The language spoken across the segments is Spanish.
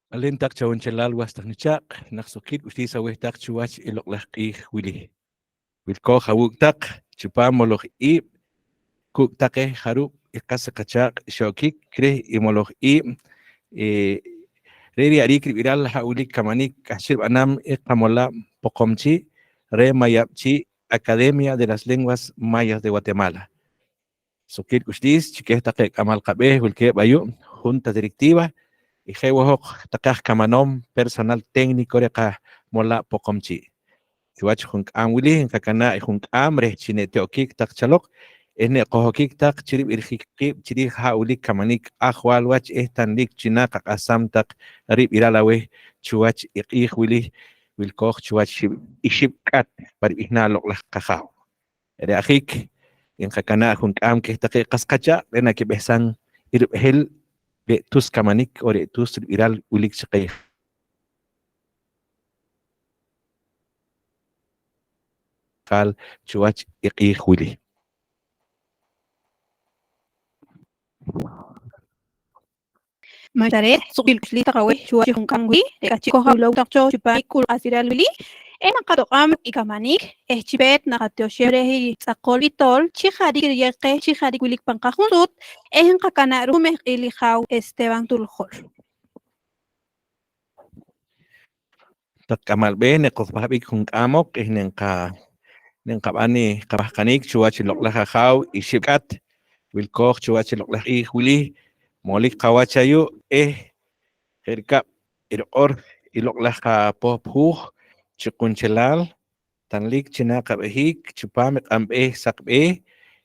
Alentak chawan chalal wastak nichaq naqsuqit uxtisa wehtak chuwach iloqlaj q'ij wili. Wilkoj awuk'taq chupam moloj ib' kuk' jarub' iqas qachaq xokik krij imoloj ib' re ri arik rib'iral ja'wilik kamanik kajchi b'anam iqamola' poqomchi' re mayab'chi' Academia de las Lenguas Mayas de Guatemala. Sukit uxtis chikej taq k'amal qab'ej wilkej b'ayu' junta directiva y jewojoq taqaj kamanom personal técnico re qamola' poqomchi'. Kiwach junk'am wili kakana' junk'am rej chine'tio'kik taq chaloq ne'qojokik taq chirib' irjik qib' chirij ja'wilik kamanik ajwal wach tanlik china qaq'asam taq rib'iral awej chuwach iq'ij wili wilkoj chuwach ixib' k'at parib'ijnal loq'laj qajaw. Re ajik qakana' junk'am kej taqej qas qachaq re nakib'ejsan irb'ejel tus kamanik o tus rib'iral wilik chaqej qal chuwach iq'ij wili. Macharet suqil kuxlita qawe chuwa chijunkan wi kachiko hawlo taqcho chupa ikul asiral wili ena qatoqam ikamanik chipet naqatioxebre hi tzaqol bitol chijari yeqe chijari wilik panqajunsut qakana rume qili jaw Esteban Tuljol. Taqamal b'e neqojb'aj b'ik junk'amok nenqab'ani qab'ajqanik chuwach loq'laj ajaw ixib' k'at wilkoj chuwach loq'laj q'ij wili molik qawach ayu' jerk'ab' irq'or iloq'laj qapojpjuj chiq'unchelal tanlik china qab'ejik chupam q'anb'ej saqb'ej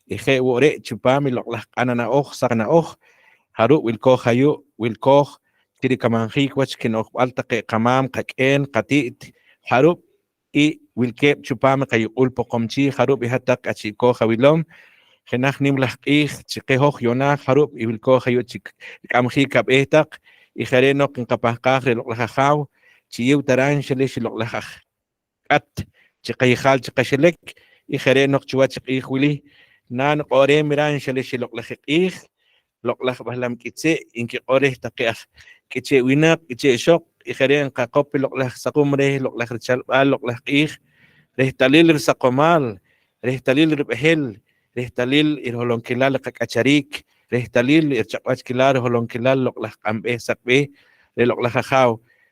je' re' chupam iloq'laj q'anana'oj saqna'oj jarub' wilkoj ayu' wilkoj chirikamanjik wach kino'jb'al taq qamam qak'en qati't jarub' y wilkeb' chupam qayuq'ul poqomchi jarub' ijataq k'achikoj awilom jenaj nim laj q'ij chiqejoj yonaj jarub' y wilkoj ayu' k'amjik kab'ej taq y jare' no'j kinqapajqaj re loq'laj ajaw chiyiw taran xelex loq'laj aj k'at chiqayjal chiqaxelek y jere' no'j chuwach q'ij wili na noq'orem miran xelex loq'laj q'ij loq'laj b'ajlam k'itze' inkiq'orej taqej aj k'iche' winaq k'iche' ixoq y jere' qakop loq'laj saqum re loq'laj richalb'al loq'laj q'ij rej talil risaqomal rej talil rib'ejel rej talil irjolonkilal qak'acharik rej talil irchaq'wachkilal rjolonkilal loq'laj q'anb'ej saqb'ej re loq'laj ajaw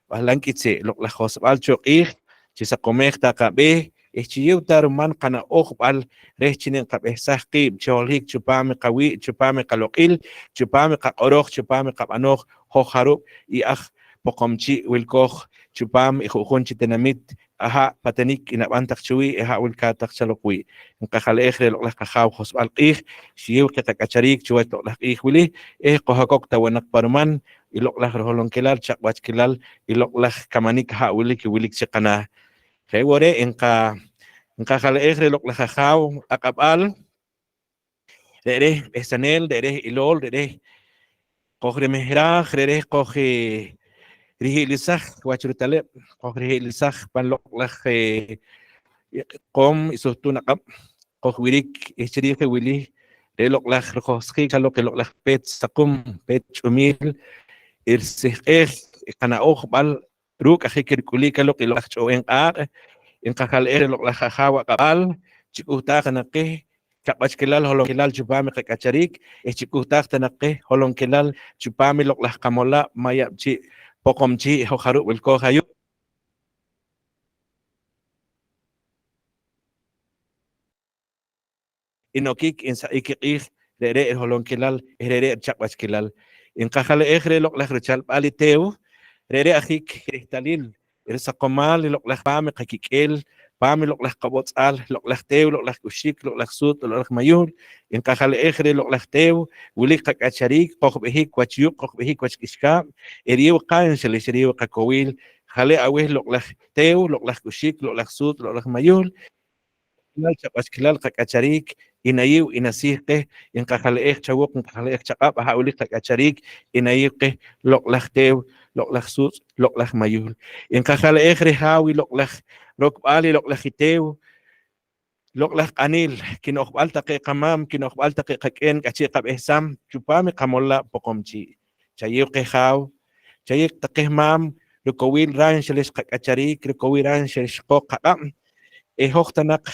b'ajlam k'itze' loq'laj josb'al chu q'ij chisaqomej taqab'ej chiyiw taruman qana'oj b'al rej chininqab'ejsaj qiib' chijoljik chupam qawi' chupam qaloq'il chupam qaq'oroj chupam qab'anoj hoj jarub' y aj poqomchi' wilkoj chupam ju'jun chitenamit aja' patanik inab'an taq chuwi' ja'wil taq chaloq wi' qaja'le'ej re loq'laj qajaw josb'al q'ij xiyiw qaqacharik chuwach loq'laj q'ij wili qojokok tawanaq paruman y loq'laj rjolonkilal chaq'wachkilal y loq'laj kamanik ja'wilik wilik chiqanaj jewore' inqaja'le'ej re loq'laj ajaw aq'ab'al re'rej b'ejsanel re'rej ilol re'rej qoj remejraj re'rej qoj riji'lisaj wach rutaleb' qoj riji'lisaj pan loq'laj qom y sujtun aq'ab' qoj wirik chirij wili re loq'laj rjosq'ik chaloq loq'laj pech saqum pech ch'umil irsijq'ej qana'oj b'al ruk' ajik kirk'ulik aloq loq'laj ch'o'en q'aq' inqaja'le'ej re loq'laj ajaw aq'ab'al chik'ujtaj qanaqej chaq'wachkilal jolonkilal chupam qak'acharik chik'ujtaj tanaqej jolonkilal chupam loq'laj qamola' mayab'chi' poqomchi' hoj jarub' wilkoj ayu' inokik insa'ik q'ij re're irjolonkilal re're chaq'wachkilal inqaja'le'ej re loq'laj richalb'al tew re're ajik rej talil irsaqomal loq'laj pam qakik'el pam loq'laj qab'otz'al loq'laj tew loq'laj k'uxik loq'laj sut loq'laj mayul inqaja'le'ej re loq'laj tew wilik qak'acharik qojb'ejik wach yuq qojb'ejik wach k'ixkab' riyew qan xelex riyew qakowil jale' awej loq'laj tew loq'laj k'uxik loq'laj sut loq'laj mayul chaq'wachkilal qak'acharik inayiw inasij qej inqaja'le'ej chawuq inqaja'le'ej chaq'ab' aja'wilik qak'acharik inayiw qej loq'laj tew loq'laj sut loq'laj mayul inqaja'le'ej re jaw loq'laj rokb'al loq'laj itew loq'laj q'anil kino'jb'al taqej qamam kino'jb'al taqej qak'en k'achi' qab'ejsam chupam qamola' poqomchi' chayiw qej jaw chayik taqih mam rukowil ran shalish qakacharik rukowil ran shalish qoqaqam hojtanak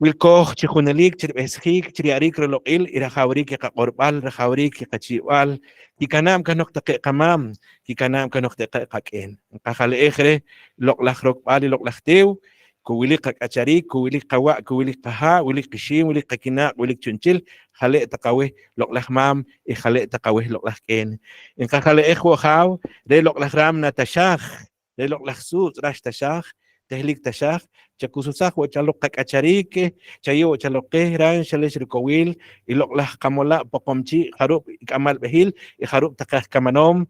wilkoh chijunelik chirbeshik chiriarik roloqil irajawrik qaqorbal rajawrik qachibal kikanam kanok taqi qamam kikanam kanok taqi qaqen qajal ejre loqlaj rokbal loqlaj tew kuwilik qakacharik kuwilik qawa kuwilik qaha wilik qishim wilik qakina wilik chunchil jale taqawe loqlaj mam jale taqawe loqlaj ken en qajale ejwo jaw de loqlaj ram natashaj de loqlaj sut rash tashaj tehlik tashaj chakususaj wachalo qakacharik chayo chaloqeh ran shalish rikowil iloqlaj qamola poqomchi jarub ikamal behil jarub taqaj kamanom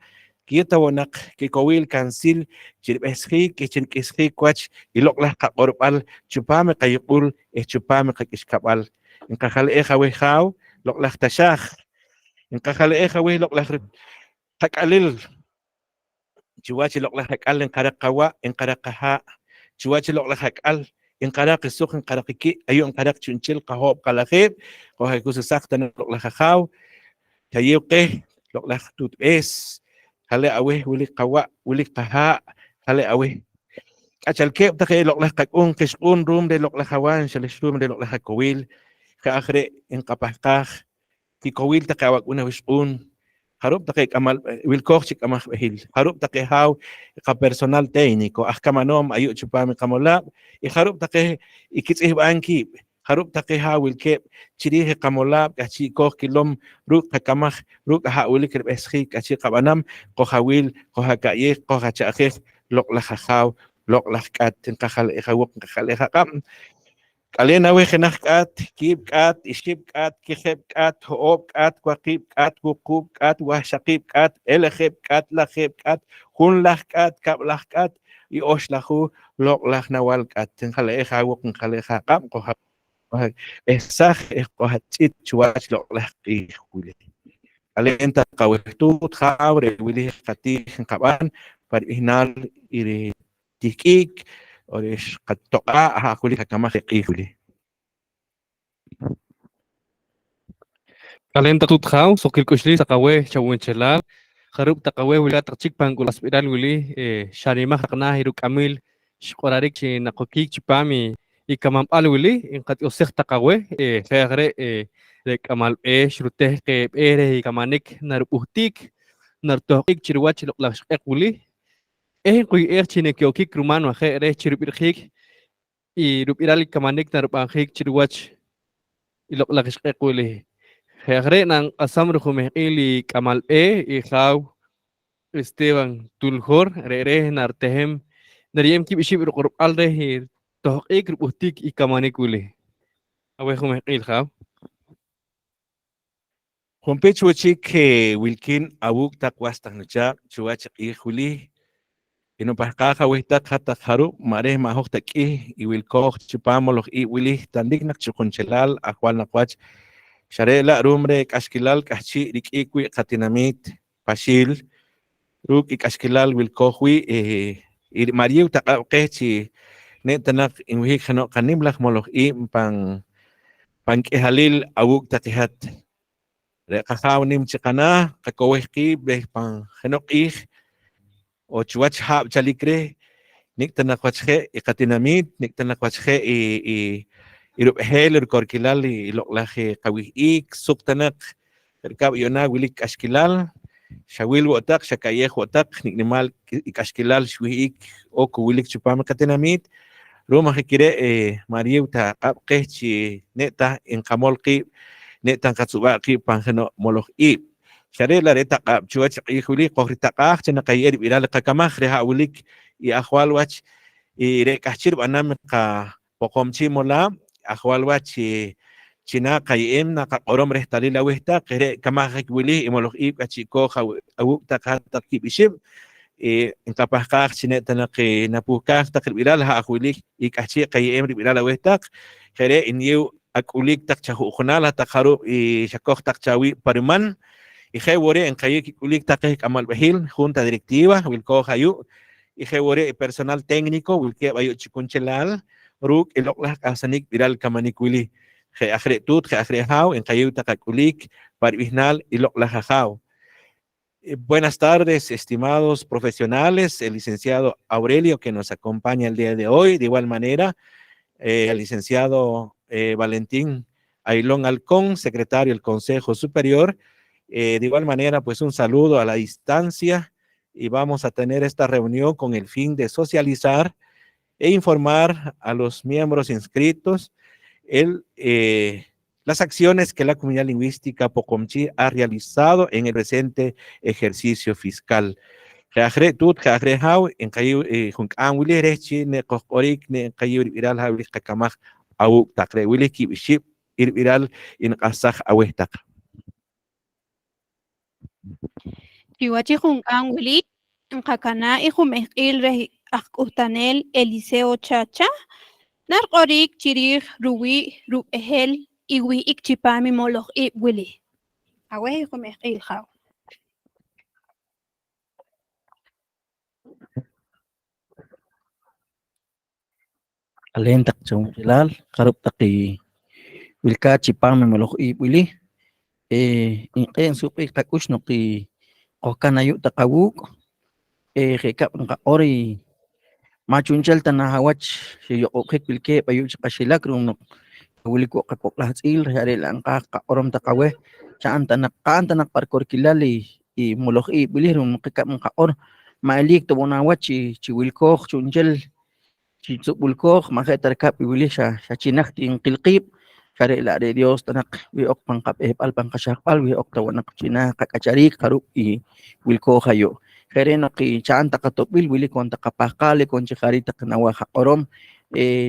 kieta wonak kikowil kansil chirbeshik kichinkishik kwach iloqlaj qaqorbal chupame qayqul chupame qakishkabal inkajal ejawe jaw loqlaj tashaj inkajal ejawe loqlaj qaqalil chiwachi loqlaj qaqal enqaraq qawa enqaraq qaha chiwachi loqlaj qaqal enqaraq suq enqaraq ki ayo enqaraq chunchil qahob qalajeb qohay kusaq tan loqlaj jaw chayo qeh loqlaj tutbes hale aweh wilik qawa wilik qaha hale aweh kachalkeb taqe loqlaj qaqun qishqun rum de loqlaj hawan shalishum de loqlaj kowil qaajre enqapajqaj kikowil taqe awakuna wishqun harub taqe kamal wilkoh chik amaj behil harub taqe haw qa personal técnico ajkamanom ayu chupami qamola harub taqe ikitzih banki harub taqe haw wilkeb chirije qamola kachi koh kilom ruk qakamaj ruk ha wilik rebesji kachi qabanam qojawil qojakaye qojachajej loqlaj haw loqlaj kat qajal ejawok qajal ejaqam kalena we jenaj kat kib kat ishib kat kijeb kat hoob kat kwaqib kat kuqub kat wahshaqib kat elejeb kat lajeb kat junlaj kat kablaj kat y oshlaju loqlaj nawal kat qajal ejawok qajal ejaqam esaj qojachit chuwach loqlaj qij wili alenta qawehtut jabre wili qatij qaban par ihnal iri tikik orish qatoqa hakuli kakamaj qijuli Kalenta tutjaw sokil kushli taqawe chawinchela kharub taqawe wila taqchik pangul aspiral wili sharimaj raqna hiru kamil shqorarik chi naqokik chipami ikamam al wili inqat usik taqawe khagre de kamal shruteh ke ere ikamanik narupuhtik nartohik chirwach loqlaq wili kuy chine kyokik rumano khagre chirupirkhik y rupiral kamanik narupankhik chirwach iloqlaq wili Jagre nang asam rujume ili kamal y jaw Esteban Tuljor re nartehem nariem ki bishib ruqurb alde hi tohqik rubuhtik y kamanikuli awe jume il jaw Juanpe chuchik wilkin abuk takwastak nucha chuwach qijuli ino pajqaja wehtak hata haru mare mahok taki y wilkoh chupamoloh y wili tandik chukunchelal ajual nakwach Sharela rumre kashkilal kachi rikikwi katinamit pashil ruk ikashkilal wilkohwi ir mariu taqaqechi netanak inwi khano kanimlak moloh pan kehalil awuk taqihat re qahawnim chiqana qakowehqi be pan khanoqih o chuach hab chalikre niktanak wachhe ikatinamit niktanak wachhe irup hel korkilal iloqlaje qawih suktanak erkab yona wilik ashkilal shawil wotak shakayeh wotak niknimal ikashkilal shwih o wilik chupam katenamit roma hikire mariu ta qabqechi neta inqamolqi neta qatsubaqi panjeno moloh sharela reta qab chuach qihuli qohri taqaq chena qayer viral qakamaj reha wilik y ahwal wach re kachir banam qa poqomchi mola ahwal wachi china qayem na qorom rehtalil awehta qere kamaj wili imoloh kachiko awuk taqat taqibishib inkapahqaq chineta naqi napukaq taqribilal ha ahwili ikachi qayem ribilal awehta qere inyu akulik taqchajuqnal taqaru shakoq taqchawi pariman ijewore en qayik kulik taqik amal behil junta directiva wilko hayu ijewore personal técnico wilke bayu chikunchelal ruk iloqlah kasanik viral kamanik wili je akhre tut je akhre haw en qayu taqakulik par bihnal iloqlah haw Buenas tardes, estimados profesionales, el licenciado Aurelio que nos acompaña el día de hoy, de igual manera, el licenciado Valentín Ailón Alcón, secretario del Consejo Superior. De igual manera, pues un saludo a la distancia y vamos a tener esta reunión con el fin de socializar e informar a los miembros inscritos las acciones que la comunidad lingüística Pocomchi ha realizado en el presente ejercicio fiscal. Reajre tut reajre hau en kayu junkan wili rechi ne kokorik ne kayu viral hawli kakamaj au takre wili kibiship ir viral in qasaj awehtak. Chihuachi junkan wili, kakana y jumejil akutanel Eliseo Chacha, narqorik chirij ruwi ruehel iwi ikchipami moloch wili. Aweh jumejil jaw. Alentak chong hilal karup taki wilka chipang memolok wili inqen suqi takush no ki qokanayu takawuk rekap nqa ori machunchal tanahawach yoqek wilke bayu qashilak rum no wiliko qakoklah tsil hare lanqa orom takawe chan tanak parkor kilali i molok wili rum qikap nqa or malik to bonawachi chiwilko chunchal Chitsubulkoj, majetarkap iwilisha, shachinak tin qilqib, kare la de Dios tanak wi ok pangkap pankashakpal wi ok tawanak china kakacharik karup i wilko hayo. Kare naki chan takatopil wili kon takapakale kon chikari taknawa hakorom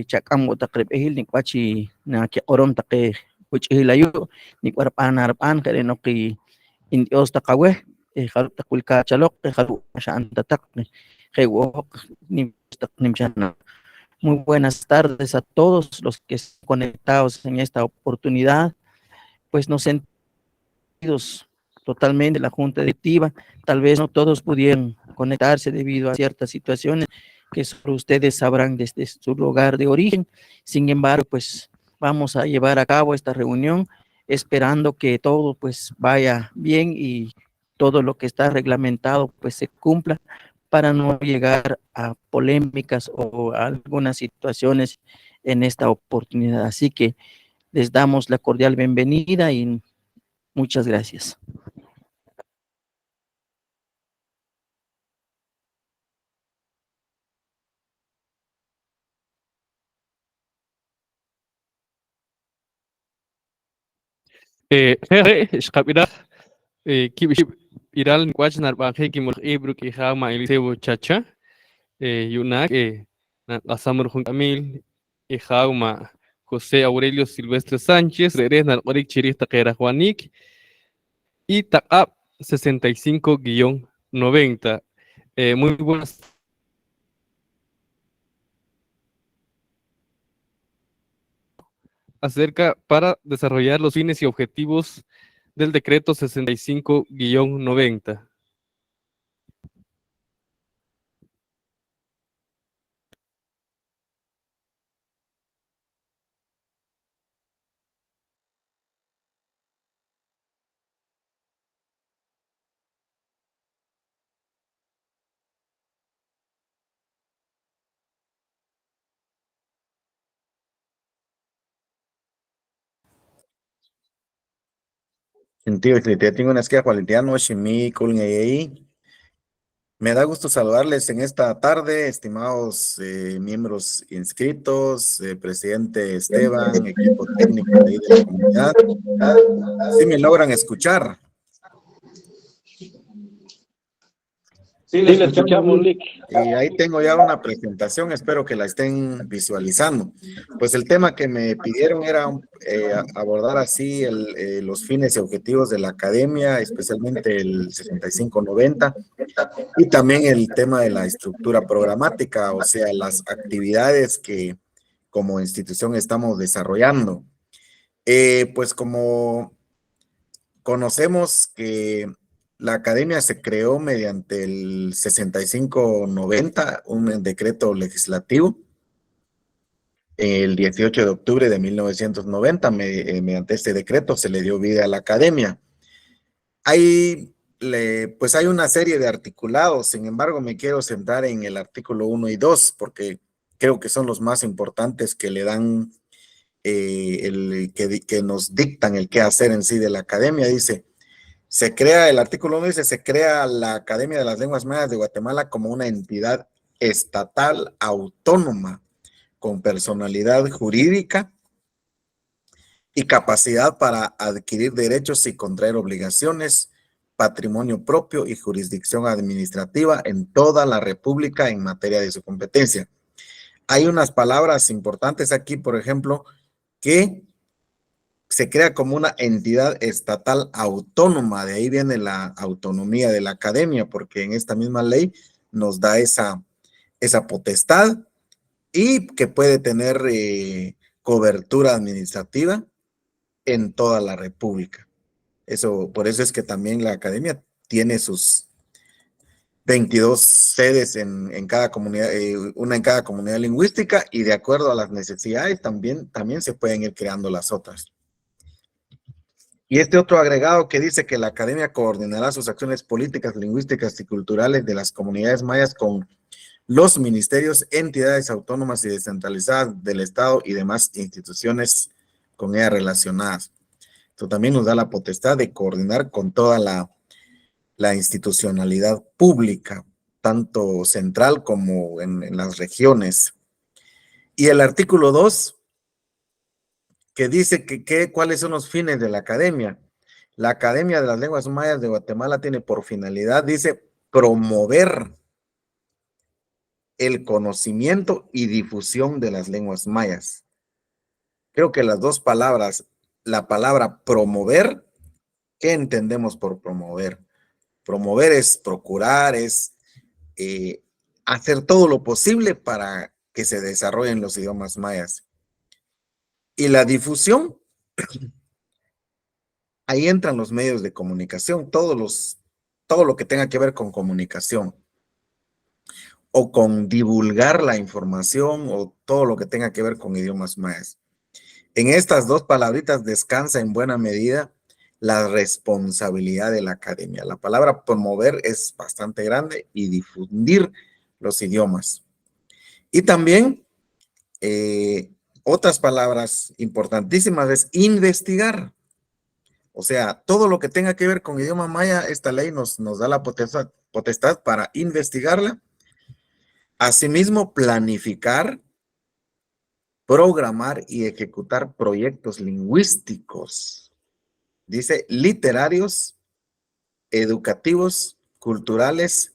chakam mo takrib ehil nikwachi na ki orom take uchihilayo nikwarpan harapan kare noki indios takawe karup takulka chalok karup shaan tatak kewok nimshana. Muy buenas tardes a todos los que están conectados en esta oportunidad. Pues nos sentimos totalmente la Junta Directiva. Tal vez no todos pudieron conectarse debido a ciertas situaciones que solo ustedes sabrán desde su lugar de origen. Sin embargo, pues vamos a llevar a cabo esta reunión esperando que todo pues vaya bien y todo lo que está reglamentado pues se cumpla, para no llegar a polémicas o a algunas situaciones en esta oportunidad. Así que les damos la cordial bienvenida y muchas gracias. Shkapira, kibiship iral nikwach narbaje kimul ibru ki ma Eliseo Chacha, yunak, asamur junkamil, ma José Aurelio Silvestre Sánchez, reres narbarik chirih taqera Juanik, y TACAP 65-90. Muy buenas acerca para desarrollar los fines y objetivos del decreto 65-90. Sentido, tengo una esquema valentiano, Shimi, Kulngei. Me da gusto saludarles en esta tarde, estimados miembros inscritos, presidente Esteban, equipo técnico de ahí de la comunidad. ¿Sí me logran escuchar? Sí, le escuchamos, Lick. Y ahí tengo ya una presentación, espero que la estén visualizando. Pues el tema que me pidieron era abordar así los fines y objetivos de la academia, especialmente el 65-90, y también el tema de la estructura programática, o sea, las actividades que como institución estamos desarrollando. Pues como conocemos que la academia se creó mediante el 65-90, un decreto legislativo, el 18 de octubre de 1990, mediante este decreto se le dio vida a la academia. Hay pues hay una serie de articulados, sin embargo me quiero centrar en el artículo 1 y 2 porque creo que son los más importantes que le dan, que nos dictan el qué hacer en sí de la academia. Dice, el artículo 1 dice, se crea la Academia de las Lenguas Mayas de Guatemala como una entidad estatal autónoma con personalidad jurídica y capacidad para adquirir derechos y contraer obligaciones, patrimonio propio y jurisdicción administrativa en toda la República en materia de su competencia. Hay unas palabras importantes aquí, por ejemplo, que se crea como una entidad estatal autónoma, de ahí viene la autonomía de la academia, porque en esta misma ley nos da esa potestad y que puede tener cobertura administrativa en toda la República. Por eso es que también la academia tiene sus 22 sedes en cada comunidad, una en cada comunidad lingüística, y de acuerdo a las necesidades también se pueden ir creando las otras. Y este otro agregado que dice que la academia coordinará sus acciones políticas, lingüísticas y culturales de las comunidades mayas con los ministerios, entidades autónomas y descentralizadas del Estado y demás instituciones con ellas relacionadas. Esto también nos da la potestad de coordinar con toda la institucionalidad pública, tanto central como en las regiones. Y el artículo 2, que dice cuáles son los fines de la academia. La Academia de las Lenguas Mayas de Guatemala tiene por finalidad, dice, promover el conocimiento y difusión de las lenguas mayas. Creo que las dos palabras, la palabra promover, ¿qué entendemos por promover? Promover es procurar, es hacer todo lo posible para que se desarrollen los idiomas mayas. Y la difusión, ahí entran los medios de comunicación, todo lo que tenga que ver con comunicación o con divulgar la información o todo lo que tenga que ver con idiomas mayas. En estas dos palabritas descansa en buena medida la responsabilidad de la academia. La palabra promover es bastante grande y difundir los idiomas. Y también otras palabras importantísimas es investigar. O sea, todo lo que tenga que ver con idioma maya, esta ley nos da la potestad para investigarla. Asimismo, planificar, programar y ejecutar proyectos lingüísticos. Dice literarios, educativos, culturales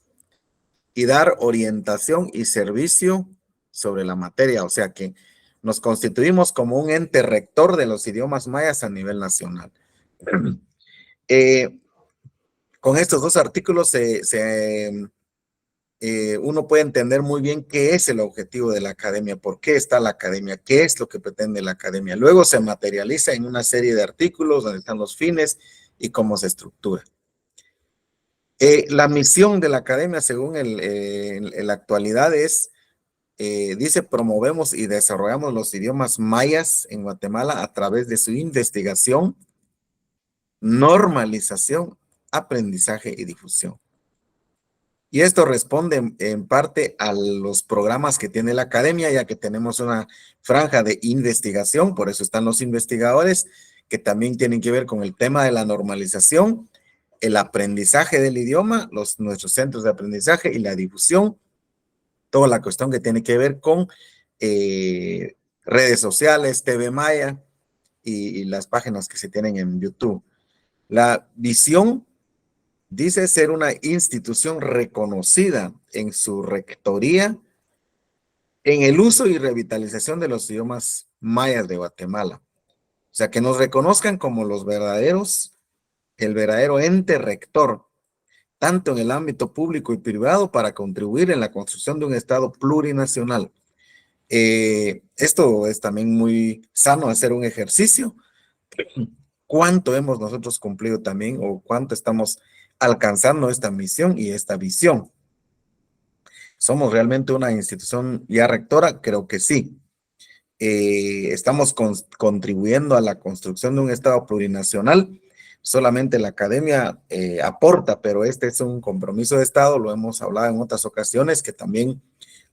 y dar orientación y servicio sobre la materia. O sea que nos constituimos como un ente rector de los idiomas mayas a nivel nacional. Con estos dos artículos uno puede entender muy bien qué es el objetivo de la academia, por qué está la academia, qué es lo que pretende la academia. Luego se materializa en una serie de artículos donde están los fines y cómo se estructura. La misión de la academia, según la actualidad, dice, promovemos y desarrollamos los idiomas mayas en Guatemala a través de su investigación, normalización, aprendizaje y difusión. Y esto responde en parte a los programas que tiene la academia, ya que tenemos una franja de investigación, por eso están los investigadores, que también tienen que ver con el tema de la normalización, el aprendizaje del idioma, nuestros centros de aprendizaje y la difusión, toda la cuestión que tiene que ver con redes sociales, TV Maya y las páginas que se tienen en YouTube. La visión dice ser una institución reconocida en su rectoría en el uso y revitalización de los idiomas mayas de Guatemala. O sea, que nos reconozcan como el verdadero ente rector, tanto en el ámbito público y privado, para contribuir en la construcción de un Estado plurinacional. Esto es también muy sano, hacer un ejercicio. ¿Cuánto hemos nosotros cumplido también o cuánto estamos alcanzando esta misión y esta visión? ¿Somos realmente una institución ya rectora? Creo que sí. Estamos contribuyendo a la construcción de un Estado plurinacional solamente la academia aporta, pero este es un compromiso de Estado, lo hemos hablado en otras ocasiones, que también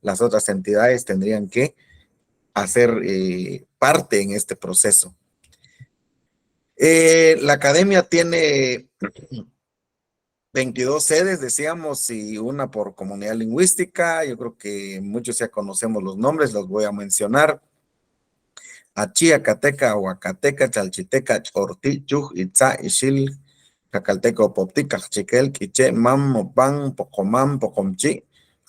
las otras entidades tendrían que hacer parte en este proceso. La academia tiene 22 sedes, decíamos, y una por comunidad lingüística. Yo creo que muchos ya conocemos los nombres, los voy a mencionar. Achi, Acateca, Huacateca, Chalchiteca, Chorti, Chuj, Itza, Ixil, Cacalteca, Poptica, Chiquel, Quiche, Mam, Mopan, Pocomam, Pocomchi,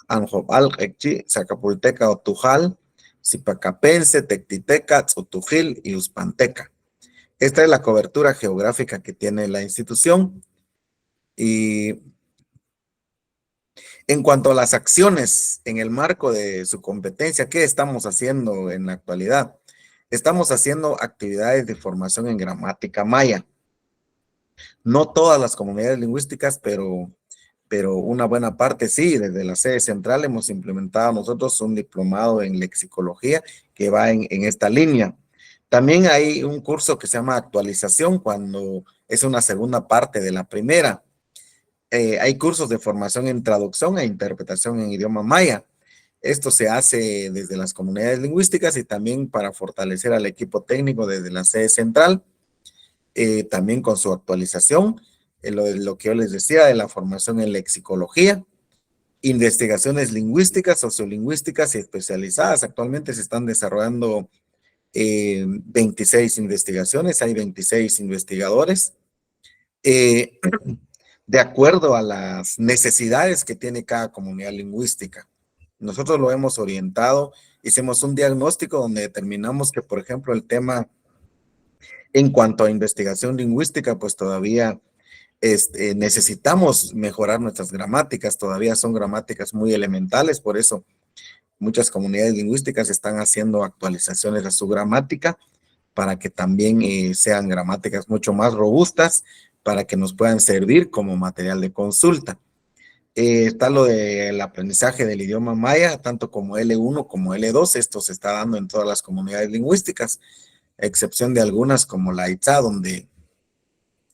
Anjobal, Echi, Zacapulteca, Otujal, Zipacapense, Tectiteca, Tzutujil y Uspanteca. Esta es la cobertura geográfica que tiene la institución. Y en cuanto a las acciones en el marco de su competencia, ¿qué estamos haciendo en la actualidad? Estamos haciendo actividades de formación en gramática maya. No todas las comunidades lingüísticas, pero una buena parte sí. Desde la sede central hemos implementado nosotros un diplomado en lexicología que va en esta línea. También hay un curso que se llama actualización, cuando es una segunda parte de la primera. Hay cursos de formación en traducción e interpretación en idioma maya. Esto se hace desde las comunidades lingüísticas y también para fortalecer al equipo técnico desde la sede central, también con su actualización, lo que yo les decía de la formación en lexicología, investigaciones lingüísticas, sociolingüísticas y especializadas. Actualmente se están desarrollando 26 investigaciones, hay 26 investigadores. De acuerdo a las necesidades que tiene cada comunidad lingüística. Nosotros lo hemos orientado, hicimos un diagnóstico donde determinamos que, por ejemplo, el tema en cuanto a investigación lingüística, pues todavía necesitamos mejorar nuestras gramáticas, todavía son gramáticas muy elementales, por eso muchas comunidades lingüísticas están haciendo actualizaciones a su gramática para que también sean gramáticas mucho más robustas, para que nos puedan servir como material de consulta. Está lo del aprendizaje del idioma maya, tanto como L1 como L2. Esto se está dando en todas las comunidades lingüísticas, a excepción de algunas como la Itza, donde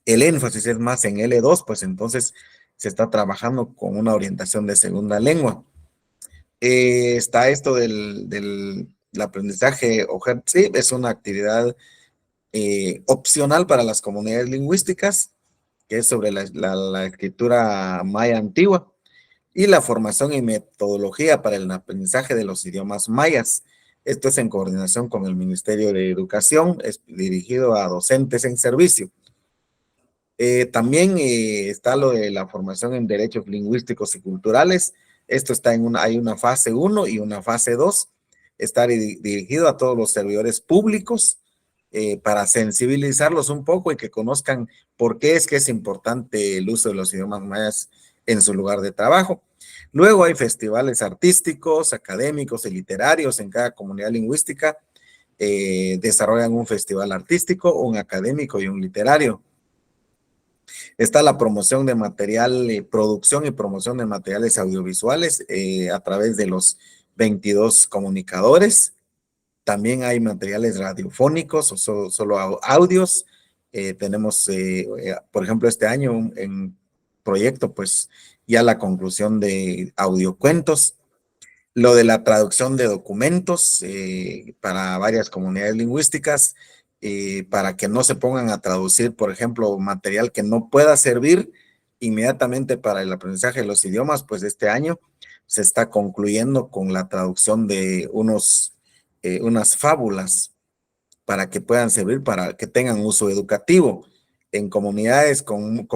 el énfasis es más en L2, pues entonces se está trabajando con una orientación de segunda lengua. Está esto del aprendizaje OJERTSI, es una actividad opcional para las comunidades lingüísticas, que es sobre la escritura maya antigua, y la formación y metodología para el aprendizaje de los idiomas mayas. Esto es en coordinación con el Ministerio de Educación, es dirigido a docentes en servicio. También está lo de la formación en derechos lingüísticos y culturales. Esto está hay una fase 1 y una fase 2. Está dirigido a todos los servidores públicos, para sensibilizarlos un poco y que conozcan por qué es que es importante el uso de los idiomas mayas en su lugar de trabajo. Luego hay festivales artísticos, académicos y literarios en cada comunidad lingüística. Desarrollan un festival artístico, un académico y un literario. Está la promoción de material, producción y promoción de materiales audiovisuales a través de los 22 comunicadores. También hay materiales radiofónicos o solo audios. Tenemos, por ejemplo, este año en proyecto, pues ya la conclusión de audiocuentos. Lo de la traducción de documentos para varias comunidades lingüísticas, para que no se pongan a traducir, por ejemplo, material que no pueda servir inmediatamente para el aprendizaje de los idiomas, pues este año se está concluyendo con la traducción de unas fábulas para que puedan servir, para que tengan uso educativo en comunidades con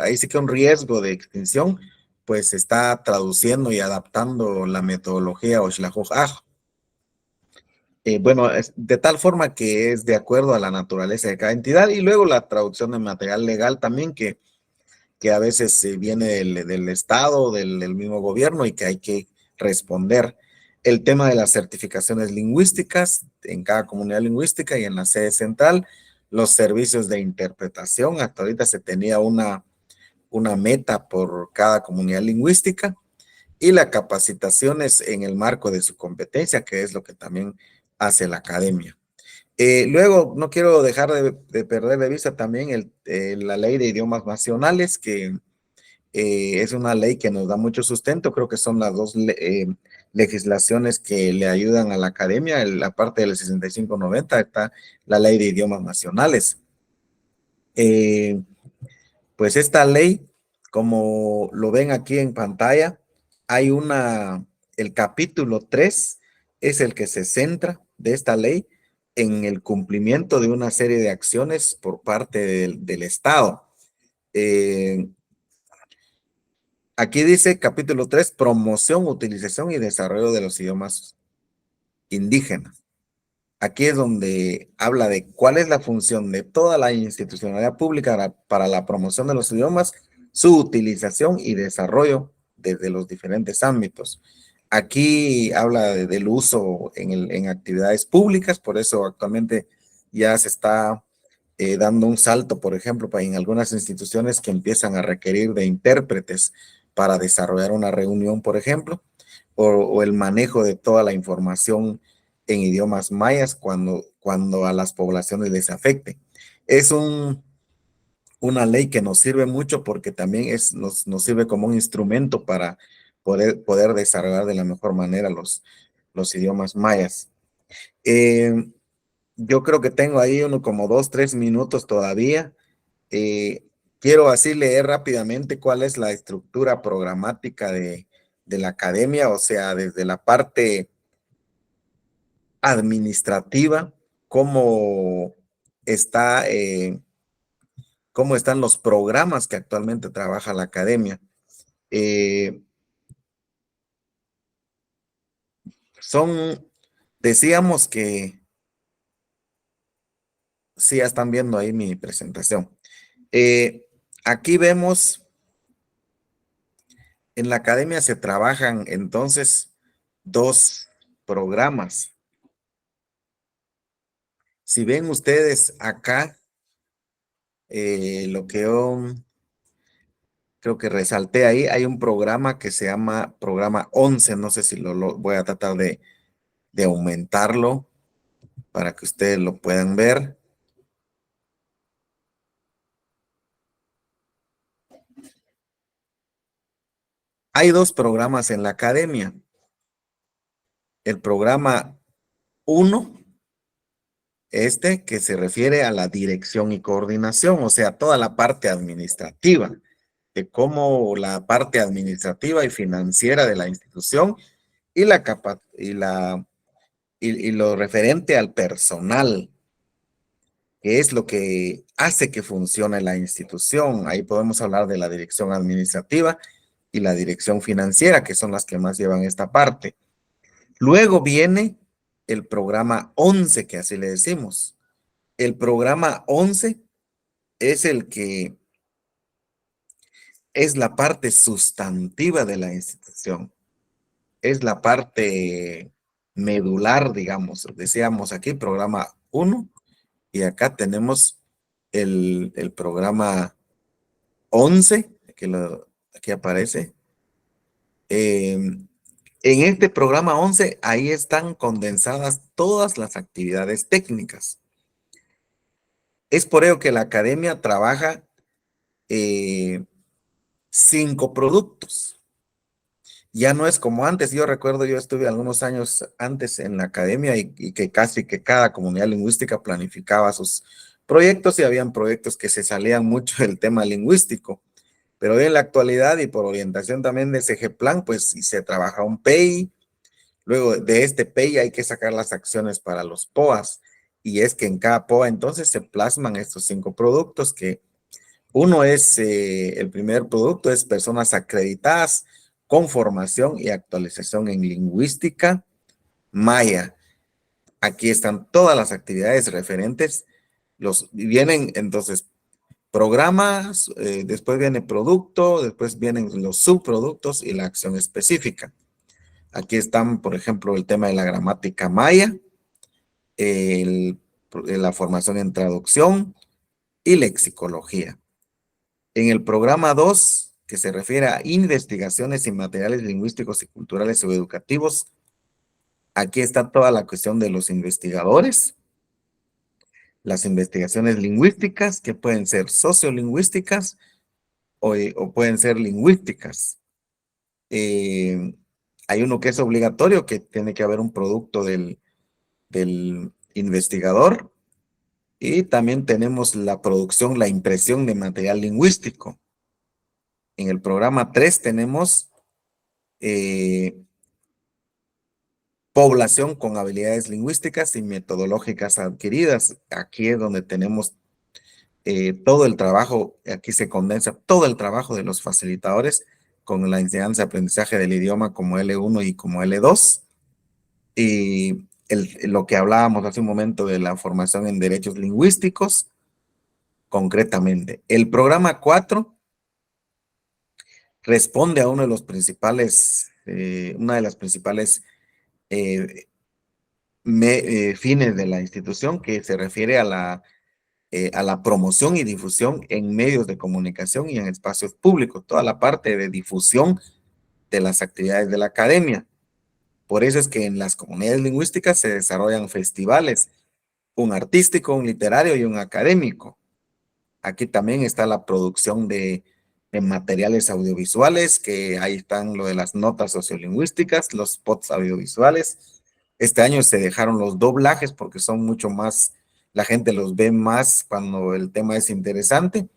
ahí sí que un riesgo de extinción, pues se está traduciendo y adaptando la metodología Oxlajuj. Bueno, de tal forma que es de acuerdo a la naturaleza de cada entidad, y luego la traducción de material legal también, que a veces viene del Estado, del mismo gobierno, y que hay que responder. El tema de las certificaciones lingüísticas en cada comunidad lingüística y en la sede central, los servicios de interpretación. Hasta ahorita se tenía una meta por cada comunidad lingüística, y las capacitaciones en el marco de su competencia, que es lo que también hace la academia. Luego, no quiero dejar de perder de vista también la ley de idiomas nacionales, que es una ley que nos da mucho sustento. Creo que son las dos legislaciones que le ayudan a la academia. En la parte del 6590 está la ley de idiomas nacionales. Pues esta ley, como lo ven aquí en pantalla, hay el capítulo 3 es el que se centra de esta ley en el cumplimiento de una serie de acciones por parte del Estado. Aquí dice capítulo 3, promoción, utilización y desarrollo de los idiomas indígenas. Aquí es donde habla de cuál es la función de toda la institucionalidad pública para la promoción de los idiomas, su utilización y desarrollo desde los diferentes ámbitos. Aquí habla del uso en actividades públicas, por eso actualmente ya se está dando un salto, por ejemplo, en algunas instituciones que empiezan a requerir de intérpretes para desarrollar una reunión, por ejemplo, o el manejo de toda la información en idiomas mayas cuando a las poblaciones les afecte. Es una ley que nos sirve mucho porque también nos sirve como un instrumento para poder desarrollar de la mejor manera los idiomas mayas. Yo creo que tengo ahí como 2, 3 minutos todavía. Quiero así leer rápidamente cuál es la estructura programática de la academia, o sea, desde la parte administrativa, cómo están los programas que actualmente trabaja la academia. Decíamos que, sí, ya están viendo ahí mi presentación. Aquí vemos, en la academia se trabajan entonces 2 programas. Si ven ustedes acá, lo que yo creo que resalté ahí, hay un programa que se llama programa 11, no sé si lo voy a tratar de aumentarlo para que ustedes lo puedan ver. Hay 2 programas en la academia. El programa 1, que se refiere a la dirección y coordinación, o sea, toda la parte administrativa, de cómo la parte administrativa y financiera de la institución y lo referente al personal, que es lo que hace que funcione la institución. Ahí podemos hablar de la dirección administrativa y la dirección financiera, que son las que más llevan esta parte. Luego viene el programa 11, que así le decimos. El programa 11 es el que es la parte sustantiva de la institución. Es la parte medular, digamos. Decíamos aquí, programa 1, y acá tenemos el programa 11, aquí aparece. En este programa 11, ahí están condensadas todas las actividades técnicas. Es por ello que la academia trabaja 5 productos. Ya no es como antes. Yo recuerdo, yo estuve algunos años antes en la academia y que casi que cada comunidad lingüística planificaba sus proyectos y habían proyectos que se salían mucho del tema lingüístico. Pero hoy en la actualidad y por orientación también de SG Plan, pues se trabaja un PEI. Luego de este PEI hay que sacar las acciones para los POAs. Y es que en cada POA entonces se plasman estos 5 productos que uno es, el primer producto es personas acreditadas con formación y actualización en lingüística maya. Aquí están todas las actividades referentes. Vienen entonces programas, después viene producto, después vienen los subproductos y la acción específica. Aquí están, por ejemplo, el tema de la gramática maya, la formación en traducción y lexicología. En el programa 2, que se refiere a investigaciones y materiales lingüísticos y culturales o educativos, aquí está toda la cuestión de los investigadores, las investigaciones lingüísticas, que pueden ser sociolingüísticas o pueden ser lingüísticas. Hay uno que es obligatorio, que tiene que haber un producto del investigador, y también tenemos la producción, la impresión de material lingüístico. En el programa 3 tenemos población con habilidades lingüísticas y metodológicas adquiridas. Aquí es donde tenemos todo el trabajo, aquí se condensa todo el trabajo de los facilitadores con la enseñanza y aprendizaje del idioma como L1 y como L2. Y lo que hablábamos hace un momento de la formación en derechos lingüísticos, concretamente. El programa 4 responde a uno de los principales, una de las principales fines de la institución, que se refiere a la promoción y difusión en medios de comunicación y en espacios públicos, toda la parte de difusión de las actividades de la academia. Por eso es que en las comunidades lingüísticas se desarrollan festivales, un artístico, un literario y un académico. Aquí también está la producción de materiales audiovisuales, que ahí están lo de las notas sociolingüísticas, los spots audiovisuales. Este año se dejaron los doblajes porque son mucho más, la gente los ve más cuando el tema es interesante.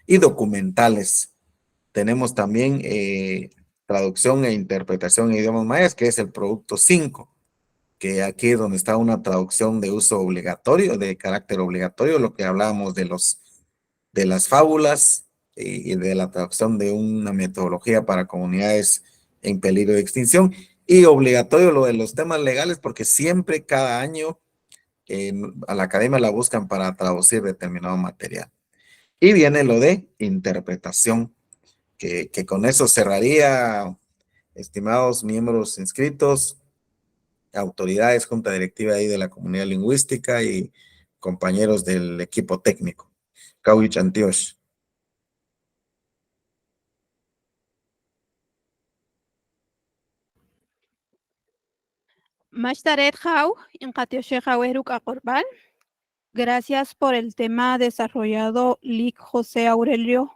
Y documentales. Tenemos también traducción e interpretación en idiomas mayas, que es el producto 5, que aquí es donde está una traducción de uso obligatorio, de carácter obligatorio, lo que hablábamos de las fábulas y de la traducción de una metodología para comunidades en peligro de extinción, y obligatorio lo de los temas legales, porque siempre, cada año, a la academia la buscan para traducir determinado material. Y viene lo de interpretación, que con eso cerraría, estimados miembros inscritos, autoridades, junta directiva ahí de la comunidad lingüística y compañeros del equipo técnico. Kawich Antioch. Mashtaret Jau, Inqatioshe Jaweruk Akorbal. Gracias por el tema desarrollado, Lic José Aurelio.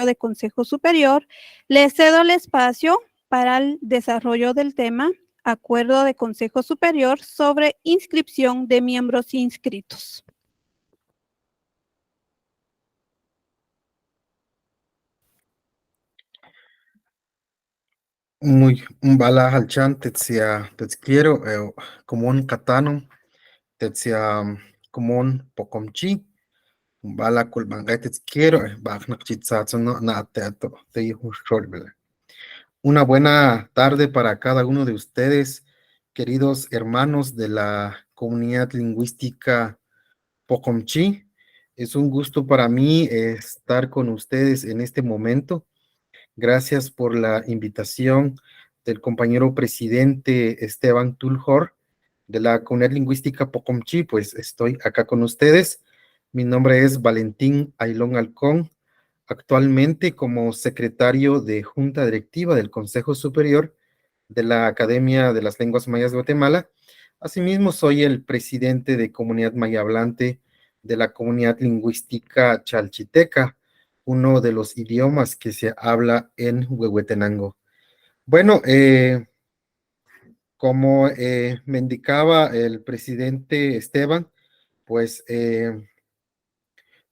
De Consejo Superior, le cedo el espacio para el desarrollo del tema Acuerdo de Consejo Superior sobre inscripción de miembros inscritos. Muy un bala halchan tetsia quiero como un katano tetsia como un pocomchi un bala kulbangay quiero bagnak chitsatso no na teato te una buena tarde para cada uno de ustedes, queridos hermanos de la comunidad lingüística Pocomchi. Es un gusto para mí estar con ustedes en este momento. Gracias por la invitación del compañero presidente Esteban Tuljor de la comunidad lingüística Pocomchi. Pues estoy acá con ustedes. Mi nombre es Valentín Ailón Alcón, actualmente como secretario de Junta Directiva del Consejo Superior de la Academia de las Lenguas Mayas de Guatemala. Asimismo, soy el presidente de Comunidad Maya Hablante de la Comunidad Lingüística Chalchiteca, uno de los idiomas que se habla en Huehuetenango. Bueno, como me indicaba el presidente Esteban, pues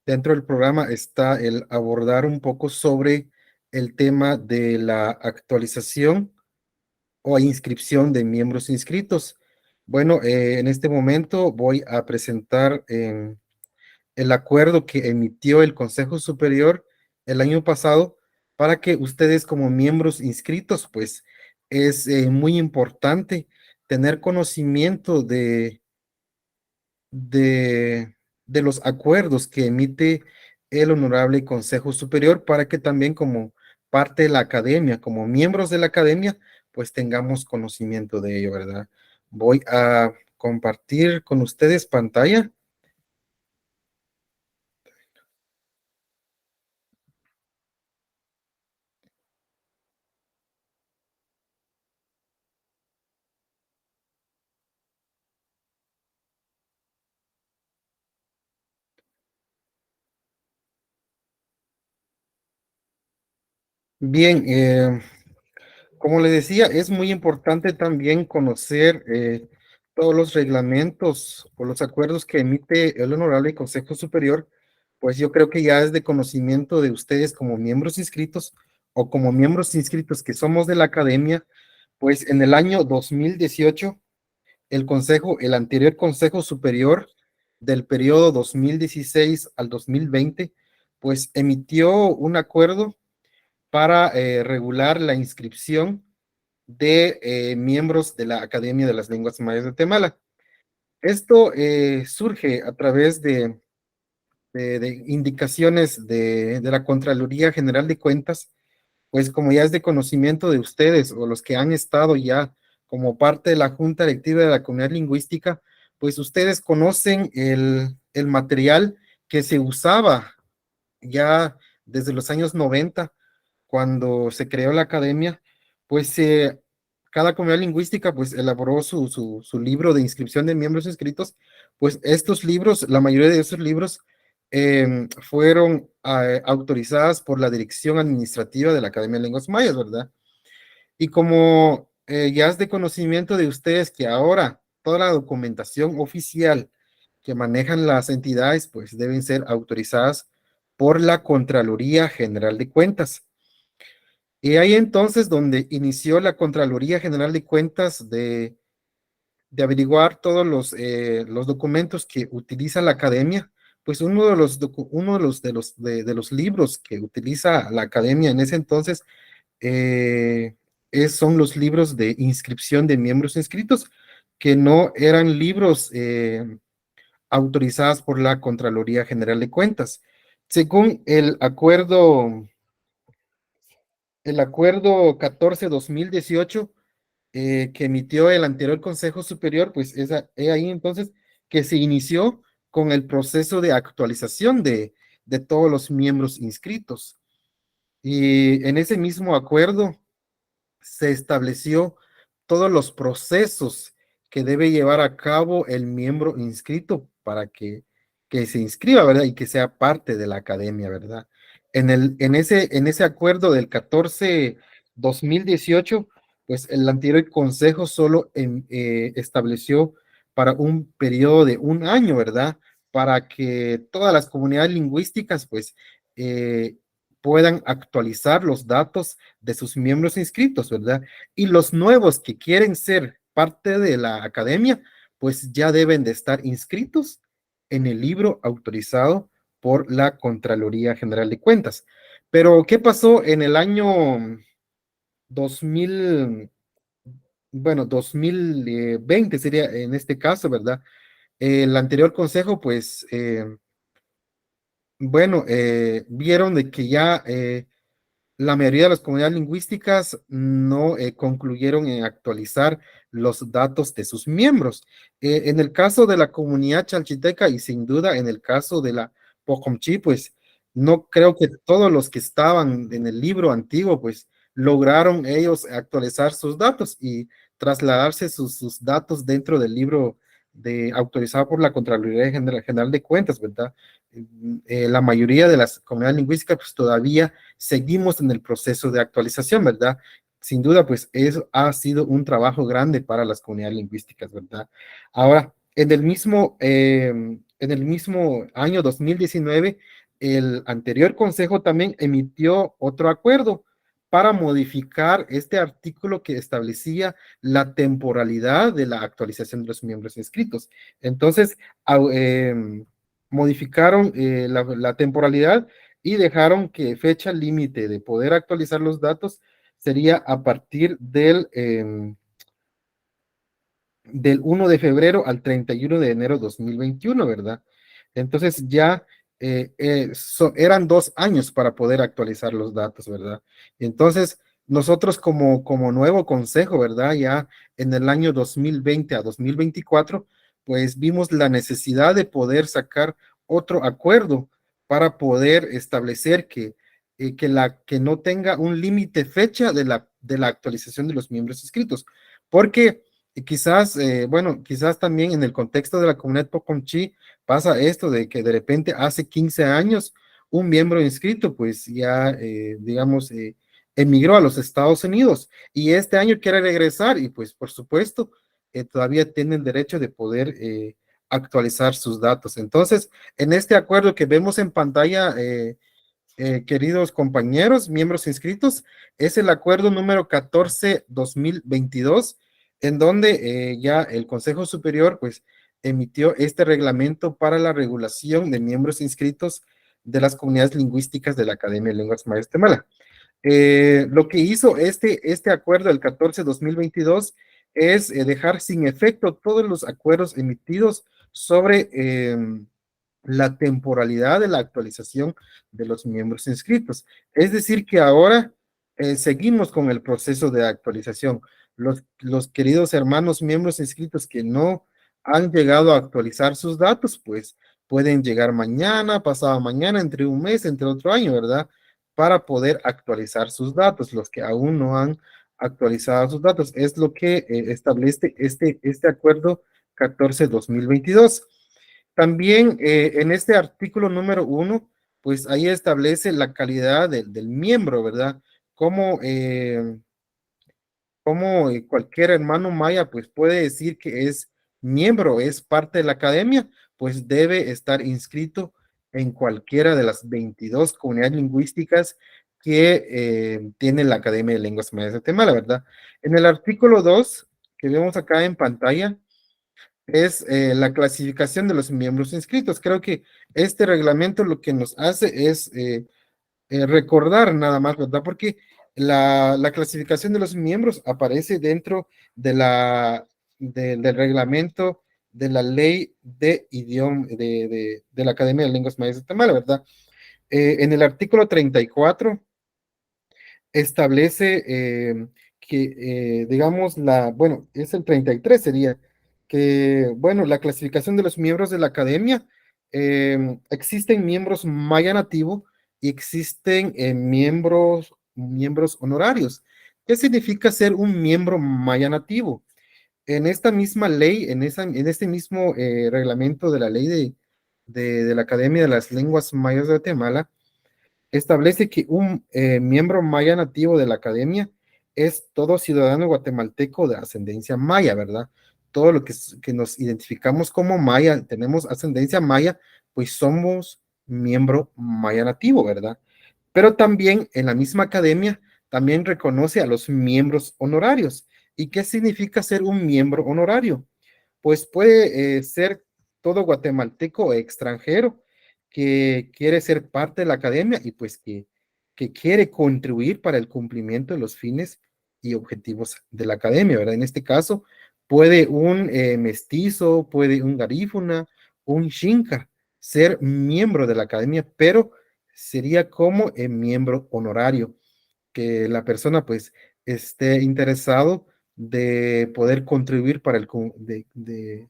dentro del programa está el abordar un poco sobre el tema de la actualización o inscripción de miembros inscritos. Bueno, en este momento voy a presentar el acuerdo que emitió el Consejo Superior el año pasado para que ustedes como miembros inscritos, pues es muy importante tener conocimiento de los acuerdos que emite el Honorable Consejo Superior para que también como parte de la academia, como miembros de la academia, pues tengamos conocimiento de ello, ¿verdad? Voy a compartir con ustedes pantalla. Bien, como le decía, es muy importante también conocer todos los reglamentos o los acuerdos que emite el Honorable Consejo Superior, pues yo creo que ya es de conocimiento de ustedes como miembros inscritos o como miembros inscritos que somos de la academia, pues en el año 2018, el anterior Consejo Superior del periodo 2016 al 2020, pues emitió un acuerdo para regular la inscripción de miembros de la Academia de las Lenguas Mayas de Guatemala. Esto surge a través de indicaciones de la Contraloría General de Cuentas, pues como ya es de conocimiento de ustedes o los que han estado ya como parte de la Junta Directiva de la Comunidad Lingüística, pues ustedes conocen el material que se usaba ya desde los años 90 cuando se creó la academia, pues cada comunidad lingüística pues elaboró su libro de inscripción de miembros inscritos, pues estos libros, la mayoría de esos libros fueron autorizadas por la Dirección Administrativa de la Academia de Lenguas Mayas, ¿verdad? Y como ya es de conocimiento de ustedes que ahora toda la documentación oficial que manejan las entidades pues deben ser autorizadas por la Contraloría General de Cuentas. Y ahí entonces donde inició la Contraloría General de Cuentas de averiguar todos los documentos que utiliza la academia, pues uno de los libros que utiliza la academia en ese entonces eh, son los libros de inscripción de miembros inscritos, que no eran libros autorizados por la Contraloría General de Cuentas. Según el acuerdo 14-2018 que emitió el anterior Consejo Superior, pues es ahí entonces que se inició con el proceso de actualización de todos los miembros inscritos. Y en ese mismo acuerdo se estableció todos los procesos que debe llevar a cabo el miembro inscrito para que se inscriba, ¿verdad? Y que sea parte de la academia, ¿verdad? En ese acuerdo del 14-2018, pues el anterior consejo solo estableció para un periodo de un año, ¿verdad? Para que todas las comunidades lingüísticas, pues, eh, puedan actualizar los datos de sus miembros inscritos, ¿verdad? Y los nuevos que quieren ser parte de la academia, pues ya deben de estar inscritos en el libro autorizado por la Contraloría General de Cuentas. Pero, ¿qué pasó en el año 2000, bueno, 2020 sería en este caso, ¿verdad? El anterior consejo, pues, bueno, vieron de que ya la mayoría de las comunidades lingüísticas no concluyeron en actualizar los datos de sus miembros. En el caso de la comunidad chalchiteca y sin duda en el caso de la Pocomchi, pues no creo que todos los que estaban en el libro antiguo, pues lograron ellos actualizar sus datos y trasladarse sus datos dentro del libro autorizado por la Contraloría General de Cuentas, ¿verdad? La mayoría de las comunidades lingüísticas pues todavía seguimos en el proceso de actualización, ¿verdad? Sin duda, pues eso ha sido un trabajo grande para las comunidades lingüísticas, ¿verdad? Ahora, en el mismo año 2019, el anterior consejo también emitió otro acuerdo para modificar este artículo que establecía la temporalidad de la actualización de los miembros inscritos. Entonces, modificaron la temporalidad y dejaron que fecha límite de poder actualizar los datos sería a partir del 1 de febrero al 31 de enero 2021, ¿verdad? Entonces ya eran 2 años para poder actualizar los datos, ¿verdad? Entonces, nosotros como nuevo consejo, ¿verdad? Ya en el año 2020 a 2024, pues vimos la necesidad de poder sacar otro acuerdo para poder establecer que no tenga un límite fecha de la actualización de los miembros inscritos, porque quizás, bueno, quizás también en el contexto de la comunidad Pocomchi pasa esto de que de repente hace 15 años un miembro inscrito pues ya, digamos, emigró a los Estados Unidos y este año quiere regresar y pues por supuesto todavía tienen derecho de poder actualizar sus datos. Entonces, en este acuerdo que vemos en pantalla, queridos compañeros, miembros inscritos, es el acuerdo número 14-2022, en donde ya el Consejo Superior pues emitió este reglamento para la regulación de miembros inscritos de las comunidades lingüísticas de la Academia de Lenguas Mayas de Guatemala. Lo que hizo este acuerdo, el 14-2022, es dejar sin efecto todos los acuerdos emitidos sobre la temporalidad de la actualización de los miembros inscritos. Es decir, que ahora seguimos con el proceso de actualización. Los queridos hermanos miembros inscritos que no han llegado a actualizar sus datos, pues pueden llegar mañana, pasado mañana, entre un mes, entre otro año, ¿verdad? Para poder actualizar sus datos. Los que aún no han actualizado sus datos. Es lo que establece este acuerdo 14-2022. También en este artículo número 1, pues ahí establece la calidad del miembro, ¿verdad? Como, cualquier hermano maya, pues puede decir que es miembro, es parte de la academia, pues debe estar inscrito en cualquiera de las 22 comunidades lingüísticas que tiene la Academia de Lenguas Mayas de Guatemala, ¿verdad? En el artículo 2, que vemos acá en pantalla, es la clasificación de los miembros inscritos. Creo que este reglamento lo que nos hace es recordar nada más, ¿verdad? Porque la clasificación de los miembros aparece dentro del reglamento de la ley de idioma de la Academia de Lenguas Mayas de Guatemala, ¿verdad? En el artículo 34 establece digamos, bueno, es el 33 sería, que, bueno, la clasificación de los miembros de la academia, existen miembros maya nativo y existen miembros honorarios. ¿Qué significa ser un miembro maya nativo? En esta misma ley, en este mismo reglamento de la ley de la Academia de las Lenguas Mayas de Guatemala, establece que un miembro maya nativo de la academia es todo ciudadano guatemalteco de ascendencia maya, ¿verdad? Todo lo que nos identificamos como maya, tenemos ascendencia maya, pues somos miembro maya nativo, ¿verdad? Pero también en la misma academia también reconoce a los miembros honorarios. ¿Y qué significa ser un miembro honorario? Pues puede ser todo guatemalteco o extranjero que quiere ser parte de la academia y pues que quiere contribuir para el cumplimiento de los fines y objetivos de la academia, ¿verdad? En este caso, puede un mestizo, puede un garífuna, un xinca ser miembro de la academia, pero sería como miembro honorario, que la persona pues esté interesado de poder contribuir para eh,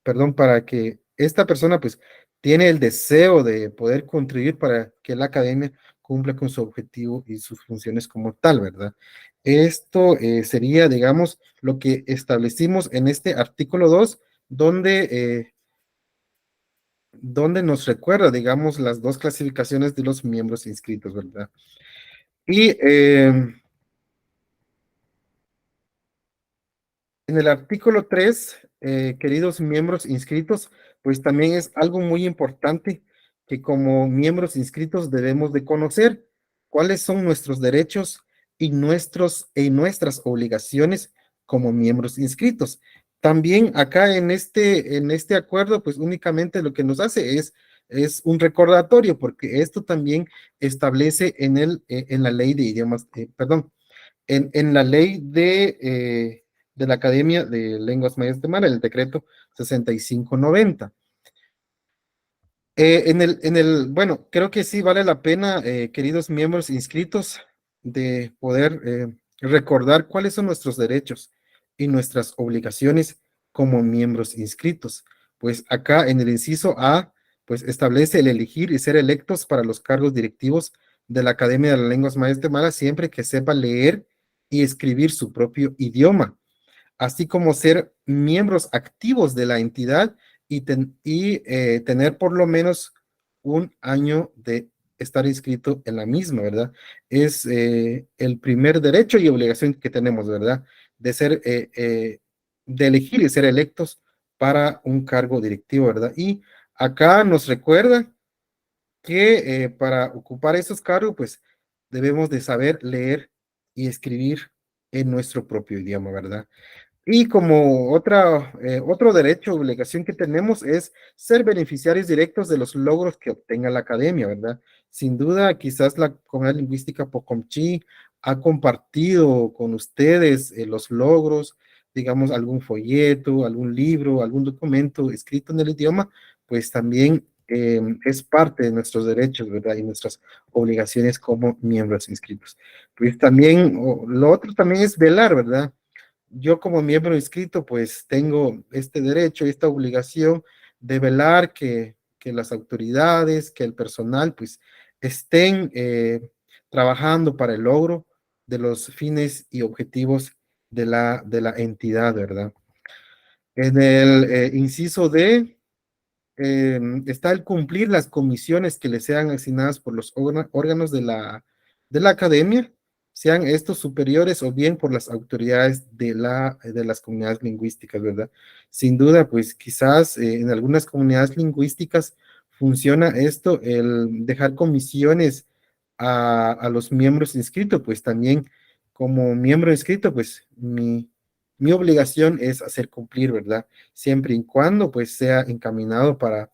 perdón, para que esta persona pues tiene el deseo de poder contribuir para que la academia cumpla con su objetivo y sus funciones como tal, ¿verdad? Esto sería, digamos, lo que establecimos en este artículo 2, donde nos recuerda, digamos, las dos clasificaciones de los miembros inscritos, ¿verdad? Y en el artículo 3, queridos miembros inscritos, pues también es algo muy importante que como miembros inscritos debemos de conocer cuáles son nuestros derechos y nuestras obligaciones como miembros inscritos. También acá en este acuerdo, pues únicamente lo que nos hace es un recordatorio, porque esto también establece en la ley de idiomas, perdón, en la ley de la Academia de Lenguas Mayas de Guatemala, el decreto 6590. Bueno, creo que sí vale la pena, queridos miembros inscritos, de poder recordar cuáles son nuestros derechos y nuestras obligaciones como miembros inscritos. Pues acá en el inciso A, pues establece el elegir y ser electos para los cargos directivos de la Academia de las Lenguas Mayas de Guatemala siempre que sepa leer y escribir su propio idioma, así como ser miembros activos de la entidad y tener por lo menos un año de estar inscrito en la misma, ¿verdad? Es el primer derecho y obligación que tenemos, ¿verdad? De de elegir y ser electos para un cargo directivo, ¿verdad? Y acá nos recuerda que para ocupar esos cargos, pues debemos de saber leer y escribir en nuestro propio idioma, ¿verdad? Y como otro derecho o obligación que tenemos es ser beneficiarios directos de los logros que obtenga la academia, ¿verdad? Sin duda, quizás la comunidad lingüística Pocomchi ha compartido con ustedes los logros, digamos, algún folleto, algún libro, algún documento escrito en el idioma, pues también es parte de nuestros derechos, ¿verdad? Y nuestras obligaciones como miembros inscritos. Pues también, lo otro también es velar, ¿verdad? Yo como miembro inscrito, pues tengo este derecho y esta obligación de velar que las autoridades, que el personal, pues estén trabajando para el logro de los fines y objetivos de la entidad, ¿verdad? En el inciso D, está el cumplir las comisiones que le sean asignadas por los órganos de la academia, sean estos superiores o bien por las autoridades de las comunidades lingüísticas, ¿verdad? Sin duda, pues quizás en algunas comunidades lingüísticas funciona esto, el dejar comisiones a los miembros inscritos, pues también como miembro inscrito, pues mi obligación es hacer cumplir, ¿verdad? Siempre y cuando pues sea encaminado para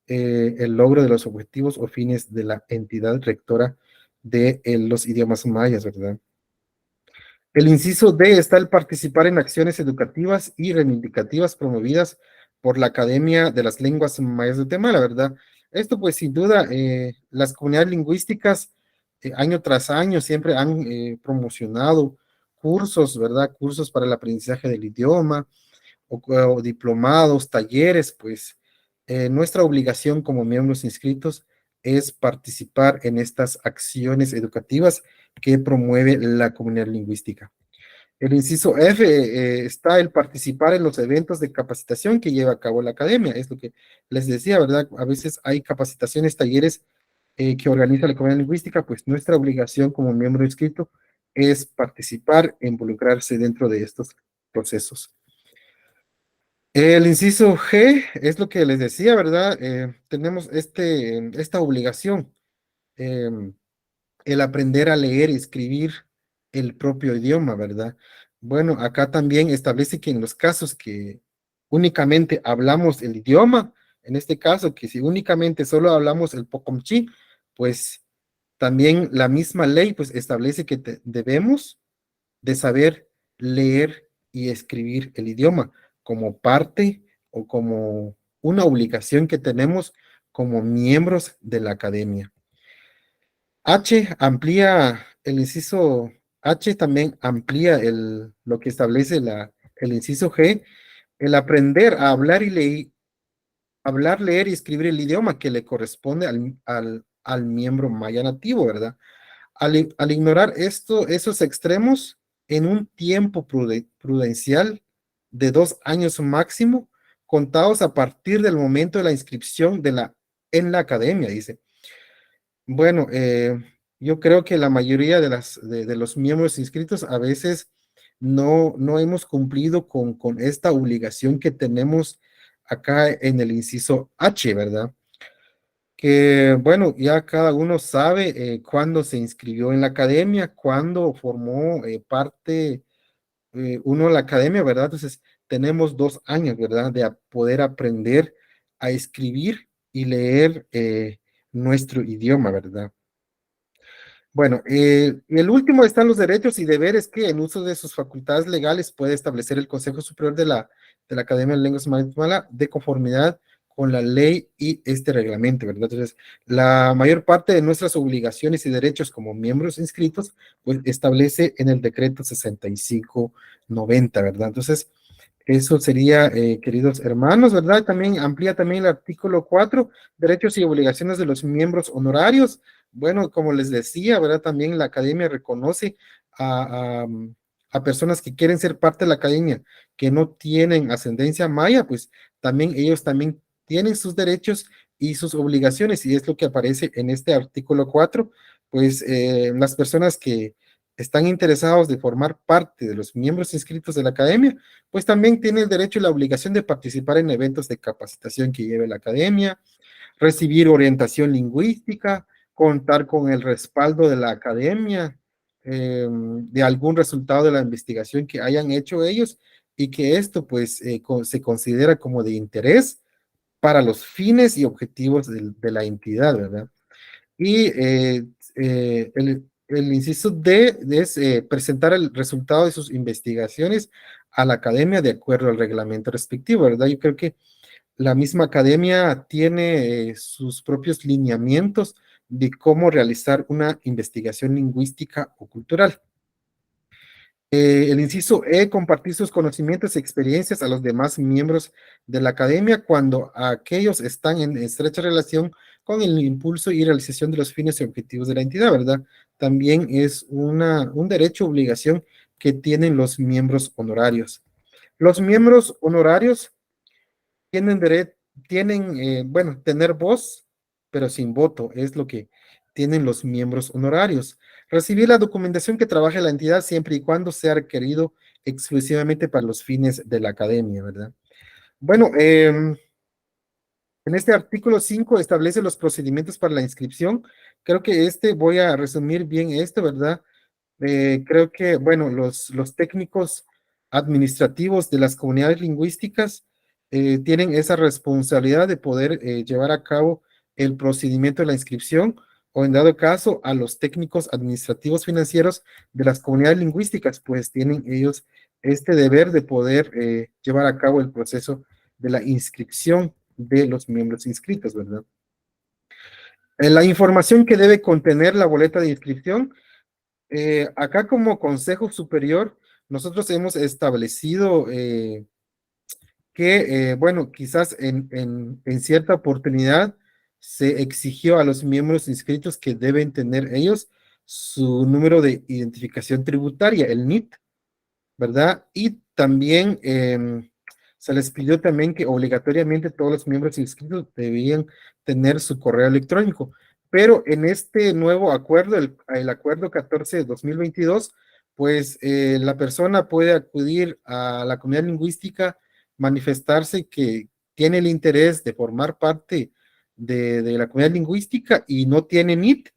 el logro de los objetivos o fines de la entidad rectora de los idiomas mayas, ¿verdad? El inciso D está el participar en acciones educativas y reivindicativas promovidas por la Academia de las Lenguas Mayas de Guatemala, ¿verdad? Esto pues sin duda, las comunidades lingüísticas año tras año siempre han promocionado cursos, ¿verdad? Cursos para el aprendizaje del idioma, o diplomados, talleres, pues nuestra obligación como miembros inscritos es participar en estas acciones educativas que promueve la comunidad lingüística. El inciso F está el participar en los eventos de capacitación que lleva a cabo la academia. Es lo que les decía, ¿verdad? A veces hay capacitaciones, talleres que organiza la comunidad lingüística, pues nuestra obligación como miembro inscrito es participar e involucrarse dentro de estos procesos. El inciso G es lo que les decía, ¿verdad? Tenemos esta obligación, em, el aprender a leer y escribir el propio idioma, ¿verdad? Bueno, acá también establece que en los casos que únicamente hablamos el idioma, en este caso, que si únicamente solo hablamos el Pocomchi, pues también la misma ley pues establece que debemos de saber leer y escribir el idioma como parte o como una obligación que tenemos como miembros de la academia. H amplía el inciso H, también amplía lo que establece el inciso G, el aprender a hablar, leer y escribir el idioma que le corresponde al miembro maya nativo, ¿verdad? Al ignorar esos extremos en un tiempo prudencial de 2 años máximo, contados a partir del momento de la inscripción en la academia, dice. Bueno, yo creo que la mayoría de los miembros inscritos a veces no hemos cumplido con esta obligación que tenemos acá en el inciso H, ¿verdad? Que bueno, ya cada uno sabe cuándo se inscribió en la academia, cuándo formó parte uno de la academia, ¿verdad? Entonces, tenemos 2 años, ¿verdad? De poder aprender a escribir y leer nuestro idioma, ¿verdad? Bueno, y el último están los derechos y deberes que en uso de sus facultades legales puede establecer el Consejo Superior de la Academia de Lenguas Mayas de conformidad con la ley y este reglamento, ¿verdad? Entonces, la mayor parte de nuestras obligaciones y derechos como miembros inscritos, pues establece en el decreto 6590, ¿verdad? Entonces, eso sería, queridos hermanos, ¿verdad? También amplía también el artículo 4, derechos y obligaciones de los miembros honorarios. Bueno, como les decía, ¿verdad? También la academia reconoce a, a, a personas que quieren ser parte de la academia, que no tienen ascendencia maya, pues también ellos también tienen sus derechos y sus obligaciones, y es lo que aparece en este artículo 4, pues las personas que están interesados de formar parte de los miembros inscritos de la academia, pues también tiene el derecho y la obligación de participar en eventos de capacitación que lleve la academia, recibir orientación lingüística, contar con el respaldo de la academia, de algún resultado de la investigación que hayan hecho ellos y que esto pues se considera como de interés para los fines y objetivos de la entidad, ¿verdad? Y el inciso D es presentar el resultado de sus investigaciones a la academia de acuerdo al reglamento respectivo, ¿verdad? Yo creo que la misma academia tiene sus propios lineamientos de cómo realizar una investigación lingüística o cultural. El inciso E, compartir sus conocimientos y experiencias a los demás miembros de la academia cuando aquellos están en estrecha relación con el impulso y realización de los fines y objetivos de la entidad, ¿verdad? También es un derecho o obligación que tienen los miembros honorarios. Los miembros honorarios bueno, tener voz, pero sin voto, es lo que tienen los miembros honorarios. Recibir la documentación que trabaje la entidad siempre y cuando sea requerido exclusivamente para los fines de la academia, ¿verdad? Bueno, en este artículo 5 establece los procedimientos para la inscripción. Creo que voy a resumir bien esto, ¿verdad? Creo que, bueno, los técnicos administrativos de las comunidades lingüísticas tienen esa responsabilidad de poder llevar a cabo el procedimiento de la inscripción o en dado caso a los técnicos administrativos financieros de las comunidades lingüísticas, pues tienen ellos este deber de poder llevar a cabo el proceso de la inscripción de los miembros inscritos, ¿verdad? La información que debe contener la boleta de inscripción. Acá como Consejo Superior, nosotros hemos establecido que, bueno, quizás en cierta oportunidad se exigió a los miembros inscritos que deben tener ellos su número de identificación tributaria, el NIT, ¿verdad? Y también se les pidió también que obligatoriamente todos los miembros inscritos debían tener su correo electrónico. Pero en este nuevo acuerdo, el acuerdo 14 de 2022, pues la persona puede acudir a la comunidad lingüística, manifestarse que tiene el interés de formar parte de la comunidad lingüística y no tiene NIT,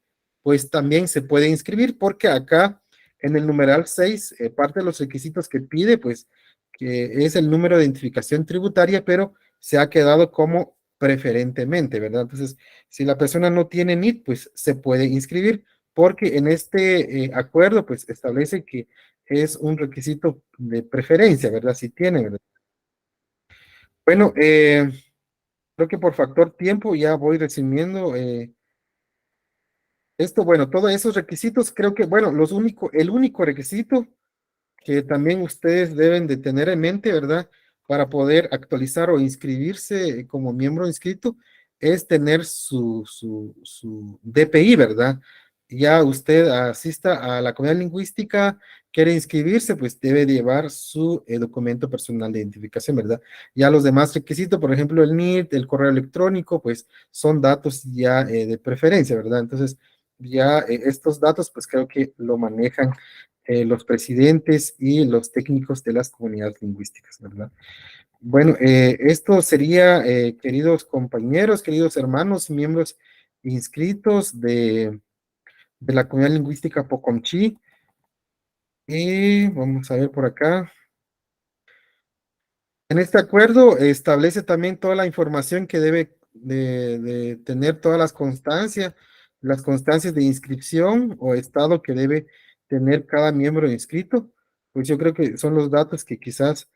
pues también se puede inscribir porque acá en el numeral 6, parte de los requisitos que pide, pues, que es el número de identificación tributaria, pero se ha quedado como preferentemente, ¿verdad? Entonces, si la persona no tiene NIT, pues se puede inscribir, porque en este acuerdo, pues, establece que es un requisito de preferencia, ¿verdad? Si tiene, ¿verdad? Bueno, creo que por factor tiempo ya voy resumiendo esto, bueno, todos esos requisitos, creo que, bueno, el único requisito que también ustedes deben de tener en mente, ¿verdad? Para poder actualizar o inscribirse como miembro inscrito, es tener su DPI, ¿verdad? Ya usted asista a la comunidad lingüística, quiere inscribirse, pues debe llevar su documento personal de identificación, ¿verdad? Ya los demás requisitos, por ejemplo, el NIT, el correo electrónico, pues son datos ya de preferencia, ¿verdad? Entonces, ya estos datos, pues creo que lo manejan los presidentes y los técnicos de las comunidades lingüísticas, ¿verdad? Bueno, esto sería, queridos compañeros, queridos hermanos, miembros inscritos de la comunidad lingüística Pocomchi. Y vamos a ver por acá. En este acuerdo establece también toda la información que debe de tener todas las constancias de inscripción o estado que debe tener cada miembro inscrito. Pues yo creo que son los datos que quizás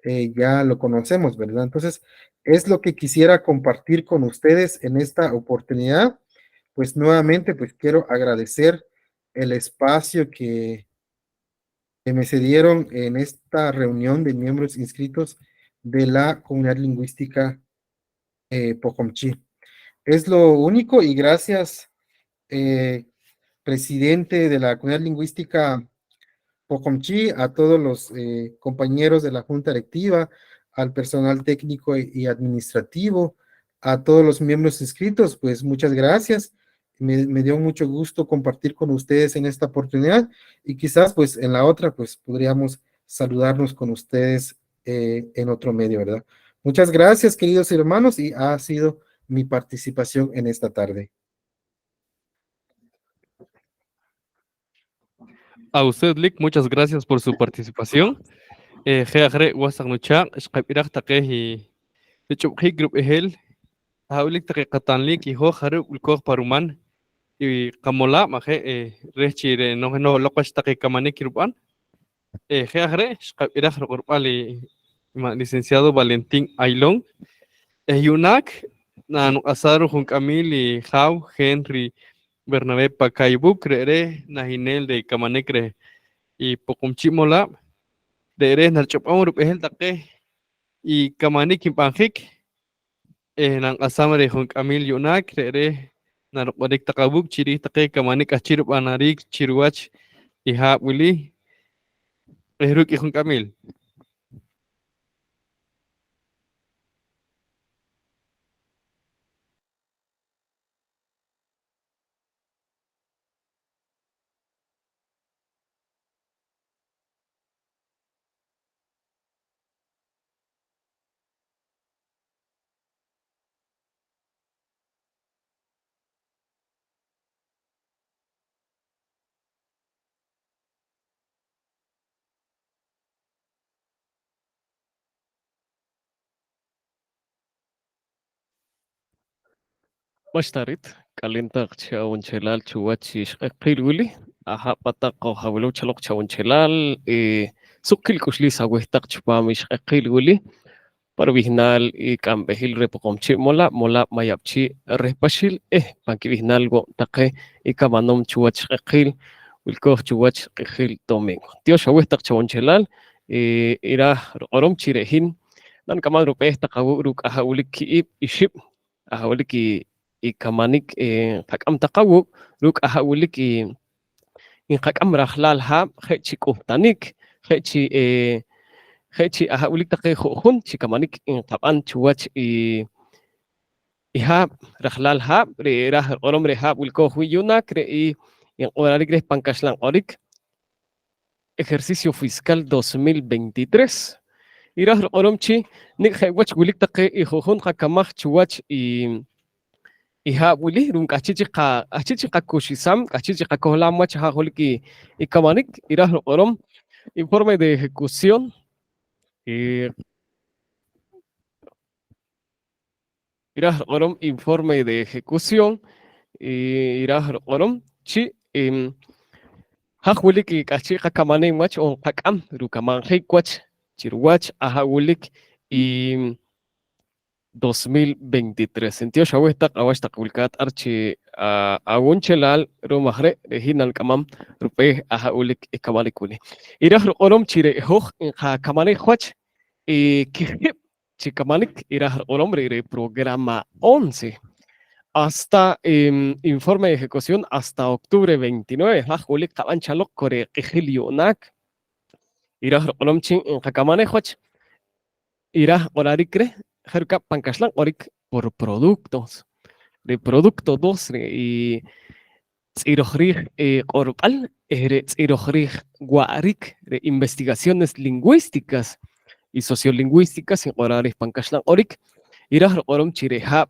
ya lo conocemos, ¿verdad? Entonces, es lo que quisiera compartir con ustedes en esta oportunidad. Pues nuevamente, pues quiero agradecer el espacio que me cedieron en esta reunión de miembros inscritos de la comunidad lingüística Pocomchi. Es lo único y gracias, eh, presidente de la comunidad lingüística Pocomchi, a todos los compañeros de la junta directiva, al personal técnico y administrativo, a todos los miembros inscritos, pues muchas gracias. Me dio mucho gusto compartir con ustedes en esta oportunidad y quizás pues en la otra pues podríamos saludarnos con ustedes en otro medio, ¿verdad? Muchas gracias, queridos hermanos, y ha sido mi participación en esta tarde. A usted, Lick, muchas gracias por su participación. Jeagre wasagnucha, Skypirak Takehi, de Chuphi Group Ehel, Haulik Takekatan Lick y Hoharu Ulkoh Paruman, y Kamola, Maje, Rechire, no Lokas Takekamani Kirban, Jeagre, Skypirak Rupali, licenciado Valentín Ailón, Yunak, Nan Asaru Junkamil y Jau Henry Bernabé Pacaibu, creeré, Nahinel de Kamanekre y Pocumchimola. De eres nal chopam rup ehel take y kamani kimpanjik nang asamare hong kamil yunak re nal wadik takabuk chiri take kamani kachirup anarik chiruach iha wili ehruk hong kamil. Mashtarit kalintak chawon chelal chuwachi shqaqil wili aha pataqo hawlo chalok chawon chelal sukil kushli sawehtak chupami shqaqil wili Parvignal y Campbell repocomchi mola mayapchi repashil panki vignal go take y kamanom chuach qil wilko chuach qil domingo tio shawestak chawnchelal ira orom chirehin nan kamal rupe taqawu ruk ahawlik ki iship ahawlik i kamanik qakam taqawu ruk ahawlik in qakam rahlal ha khechi tanik khechi Hechi aha ulik take hun chikamanik in taban chuach ihab rahlal hab re rah orom re hab wilko huyuna crei en horarik re pankashlan orik ejercicio fiscal 2023 irah orom chi nik hewach wilik take i hun qakamach chuach ihab wili run kachichi qa kushisam kachichi qa kohlam wach ha holiki ikamanik irah orom informe de ejecución irah orom informe de ejecución irah orom chi hajulik y kachiqa kamane mach on qakam rukaman hikwach chirwach ahagulik y 2023 entio shawesta qawashta qulkat archi awunchelal rumahre rehinal kamam rupe ahagulik ikamalekuli irah orom chire hoj ha kamane khwach Kijip, Chicamanik, irá el hombre de programa 11. Hasta informe de ejecución hasta octubre 29. Julik Kabanchalok, Kore, Kijilionak. Irá el hombre en Jacamanejoch. Irá Orarikre, Jerka Pankashlan, Orik por productos. De producto 2 y Tsirohrij Oropal, Tsirohrij Guarik, de investigaciones lingüísticas y sociolingüísticas en horarios pankashlan orik irah orom chirehab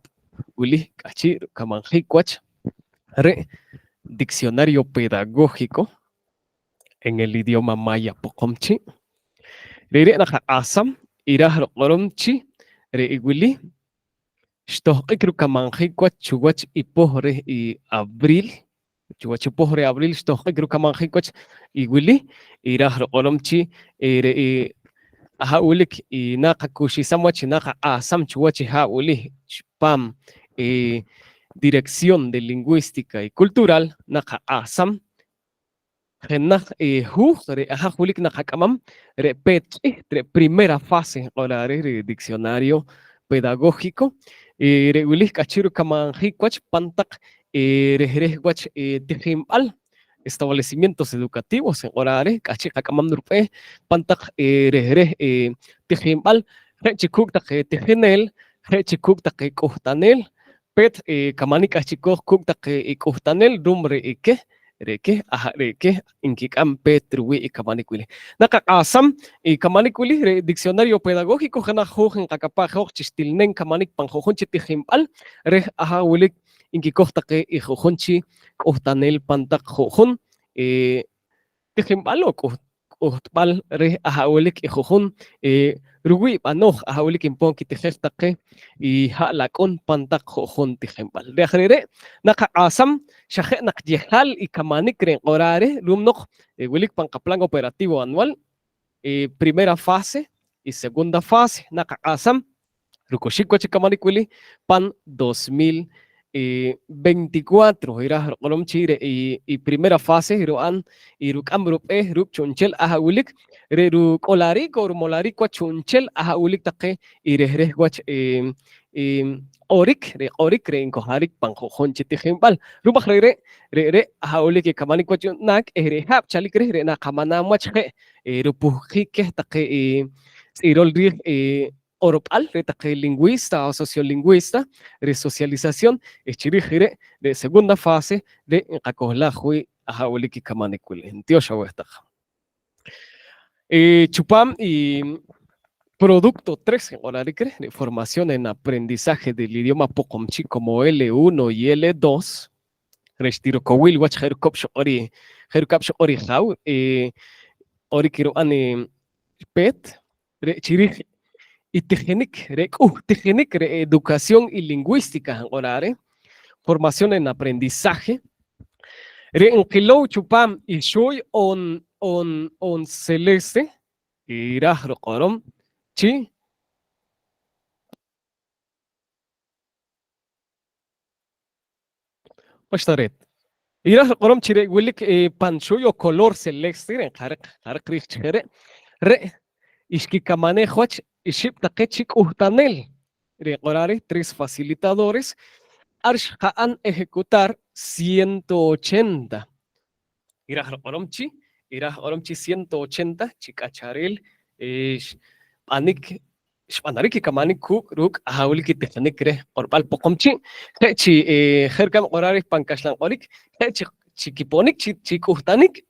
uli kachir kamanjikwach re diccionario pedagógico en el idioma maya pocomchi re naja asam irah orom chi re iguli shtohqikru kamanjikwach chuwach ipohre y abril chuwach ipohre abril shtohqikru kamanjikwach iguli irah orom chi re ahaulik y naqa kushisamwachi naqa asamchuwachi hauli pam Dirección de Lingüística y Cultural naqa asam Genaj re ajajulik najakamam re re primera fase orare re diccionario pedagógico re ulik kachiru kamanjikwach pantak rejrejwach tijimbal establecimientos educativos en orare kachi kakamam nurpe pantak rejrej tijimbal rechikuk tak tijinel rechikuk tak kuhtanel pet kamanik achikok kuk tak kuhtanel rumre ike reke reke inkikam petruwi ikamanikuli nakakasam ikamanikuli re diccionario pedagógico jana jojen kakapa joj chistilnen kamanik panjojonchi tijimbal re wilik inkikohtake ijojonchi kohtanel pantak jojon tijimbal ohtbal re wilik ijojon ruwi panoj wilik impon kitijestake y halakon pantak jojon tijimbal re nakakasam Shaje nakjehal y kamanikren orare, lumnok, wilik pankaplan operativo anual, primera fase y segunda fase, nakakasam, rukoshikwa chikamanik pan 2024, ira rolom chire y primera fase, iroan, irukam rupe, ruk chunchel ahawilik, ru kolarik or molarik kwa chunchel ahawilik take, irehre wach orik re inkoharik panjojon chitijimbal rumah re ahaulik ke kamanik wachu nak hap chalik re na kamana machhe rupuhike take irol ri oropal re take lingüista o sociolingüista resocialización chirigire de segunda fase de kakohla hui ahaulik ke kamanik entio shawesta chupam y Producto 13, de formación en aprendizaje del idioma Pocomchi como L1 y L2. Restiro Kowil, Watch Herkopsh Ori, Herkapsh Ori How, Ori Kiro Ane Pet, Chirich y Tegenik, Tegenik, Educación y Lingüística, orare, formación en aprendizaje. En Kilo Chupam y Shoy on Celeste, Irah Rokorom. Sí. Pashtaret. Ira qorom chire wilik panchoyo color celeste en hark richere re iski kamane hoch iship takechik uhtanel re qorare tres facilitadores arsh haan ejecutar 180. Ira qorom chi 180 chikacharel anik Shpanarik kamanik kuk ruk ahawlik tejanik re orbal pokomchi chi herkam orarik pankashlan orik chikiponik chikuhtanik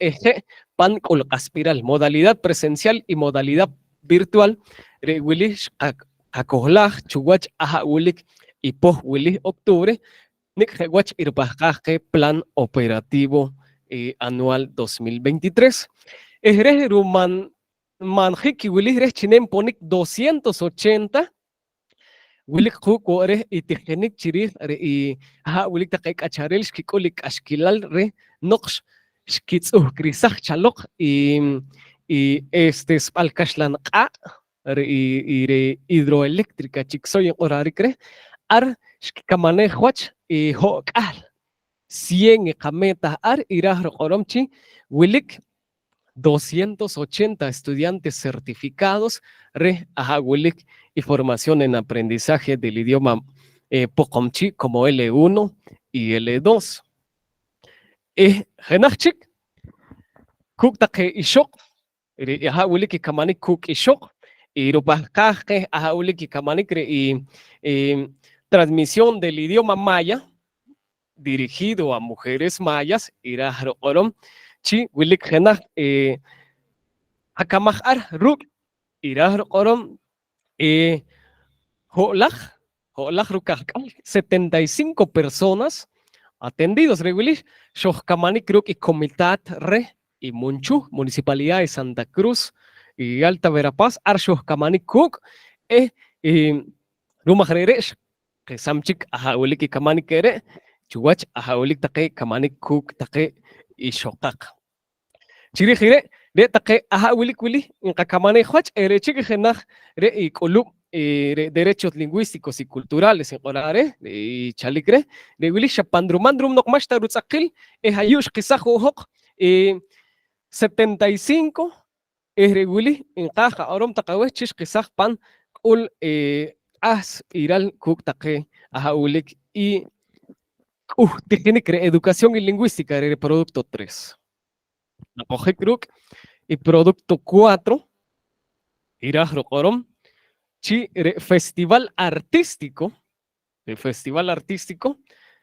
pan kol aspiral modalidad presencial y modalidad virtual re wili akohlaj chuwach ahawlik y poh wili octubre nik hewach irpajkaje plan operativo anual 2023 ruman Manjiki Willy Rechinem Ponik 280 Willy Huko Re y Tegenik Chirif y Ha Willy Takek Acharel Skikolik Ashkilal Re Nox Skitsu Grisach Chalok y Spalkashlan A re hidroeléctrica Chiksoy Orarikre Ar Shkikamane Huach y Hokal 100 Kameta Ar Irah Oromchi Willik 280 estudiantes certificados Ahawilik y formación en aprendizaje del idioma Pocomchi como L1 y L2. Genachik, Kuktake Ishok, Ahawilik y Kamanik Kuk Ishok, y Rupakaje Ahawilik y Kamanik y transmisión del idioma maya dirigido a mujeres mayas, Irah Orom. Chi wilik genah hakamah ar ruk irah orom holach rukakal 75 personas atendidos regulis shohkamanik ruk y comitat re y Munchu municipalidad de Santa Cruz y Alta Verapaz ar shohkamanik kuk rumahreresh que samchik ahawilik y kamanik ere chuwach ahawilik take kamanik kuk take y shokak. Chirigire, re take aha wili in kakamane hwach chiki genaj re y kolub derechos lingüísticos y culturales en Qorare y chalicre de wili shapandrumandrum nok mashta rutzakil hayush qisajo hok 75 wili in qaja orom taqaweh chish qisaj pan ul as iral kuk taqe aha ulik y tiene que educación y lingüística de producto 3 la kruk y producto 4 iraj rokorom chi festival artístico el festival artístico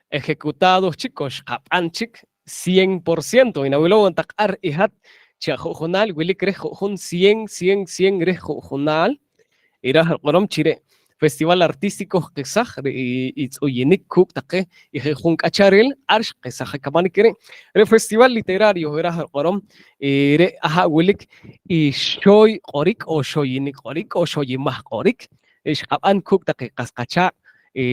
ejecutado chicos anchik 100% en abuelo takar ihat chajonal wili krejun 100 rejonal iraj rokorom chire festival artístico qisaj itzuyinik kuk taqe ijejun kacharel arsh qisaj kamani kire re festival literario iraj rokorom re aha wilik y shoy qorik o shoyinik qorik o shoyimah qorik ish qaban kuk taqe qasqacha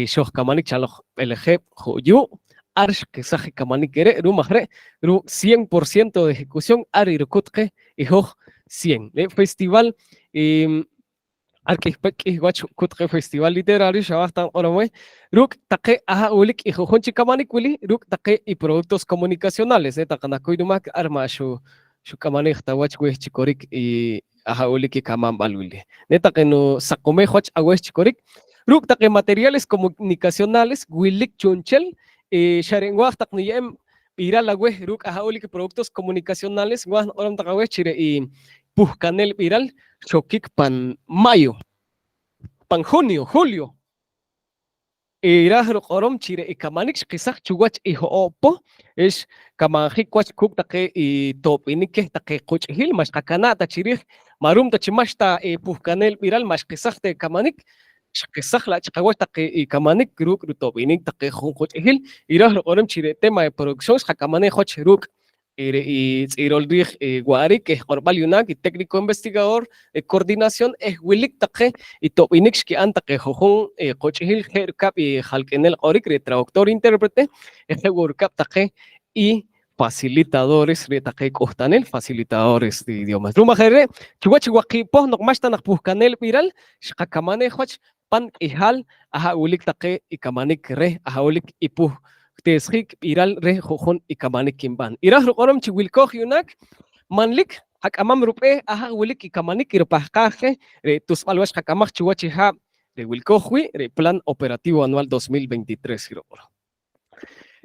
shoh kamani chaloh elejeb joyu arsh qisaj kamani kire rumajre ru 100% de ejecución ari rukutqe ijoj 100 le festival kutqe festival literario shabastan oromwe ruk taqe aha ulik y jojonchi kamanik wili ruk taqe y productos comunicacionales taqanakoydumak arma shu kamanik tawach weh chikorik y aha ulik y kamam balwili netaqe no sakome hoch aweh chikorik ruk taqe materiales comunicacionales wilik chunchel sharenguaj taqniyem iral aweh ruk aha ulik productos comunicacionales guaj orom taqaweh chire y Pujcanel viral, Chokik pan mayo, pan junio, julio. Iraj rokorom chire y kamanix quizás chuguach y hoopo, es kamanjikwach kuk take y topinike take kuchhil, mas kakanata chirij, marum tachimashta pujcanel viral, mas quizás te kamanik, quizás la chakawach take y kamanik gruk topinik take junkuchhil, iraj rokorom chire tema de producción, jakamane hoch ruk. Y Irolrich Guari, que es Corbal Yunak, y técnico investigador de coordinación, es Willik Take, y Topinix, que anta que Jojón, Cochihil, Hercap y Halkenel Orik, traductor intérprete, es Workap Take y facilitadores de Take Costanel, facilitadores de idiomas. Ruma Jere, Chihuachihuaki, Poh, no más tan Pujcanel viral, Shkakamane Hoch, Pan y Hal, Aha Willik Take y Kamanik Re, Aha Willik y Puh. Teshik iral re jojon y kamanik kimban. Irah rokorom chi wilkoh yunak manlik hak amam rupe aha wilik y kamanik irpahkaje re tus alwash hakamach chihuachiha re wilkohwi re plan operativo anual 2023 irokoro.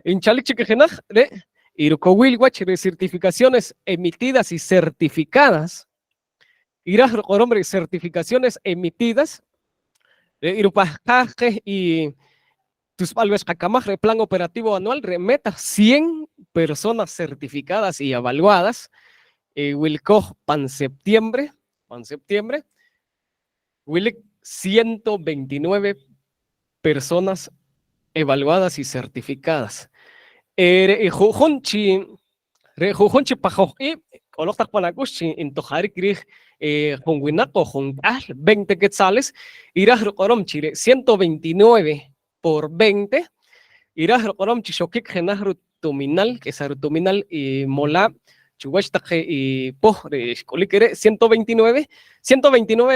Inchalik chikejenaj re irukowilwach re certificaciones emitidas y certificadas. Irah rokorom re certificaciones emitidas re irpahkaje y tus palves Hakamaj, plan operativo anual, remeta 100 personas certificadas y evaluadas. Wilkoh pan septiembre, Willik 129 personas evaluadas y certificadas. Jujunchi pajoji, oloktak panakushi, intojarik grij, junguinaco, jungal, 20 quetzales, iraj rokorom chile, 129 por 20, iraj rokorom chishokik genaj rutominal, que es rutominal y mola, chuwashtake y poh, escolikere, 129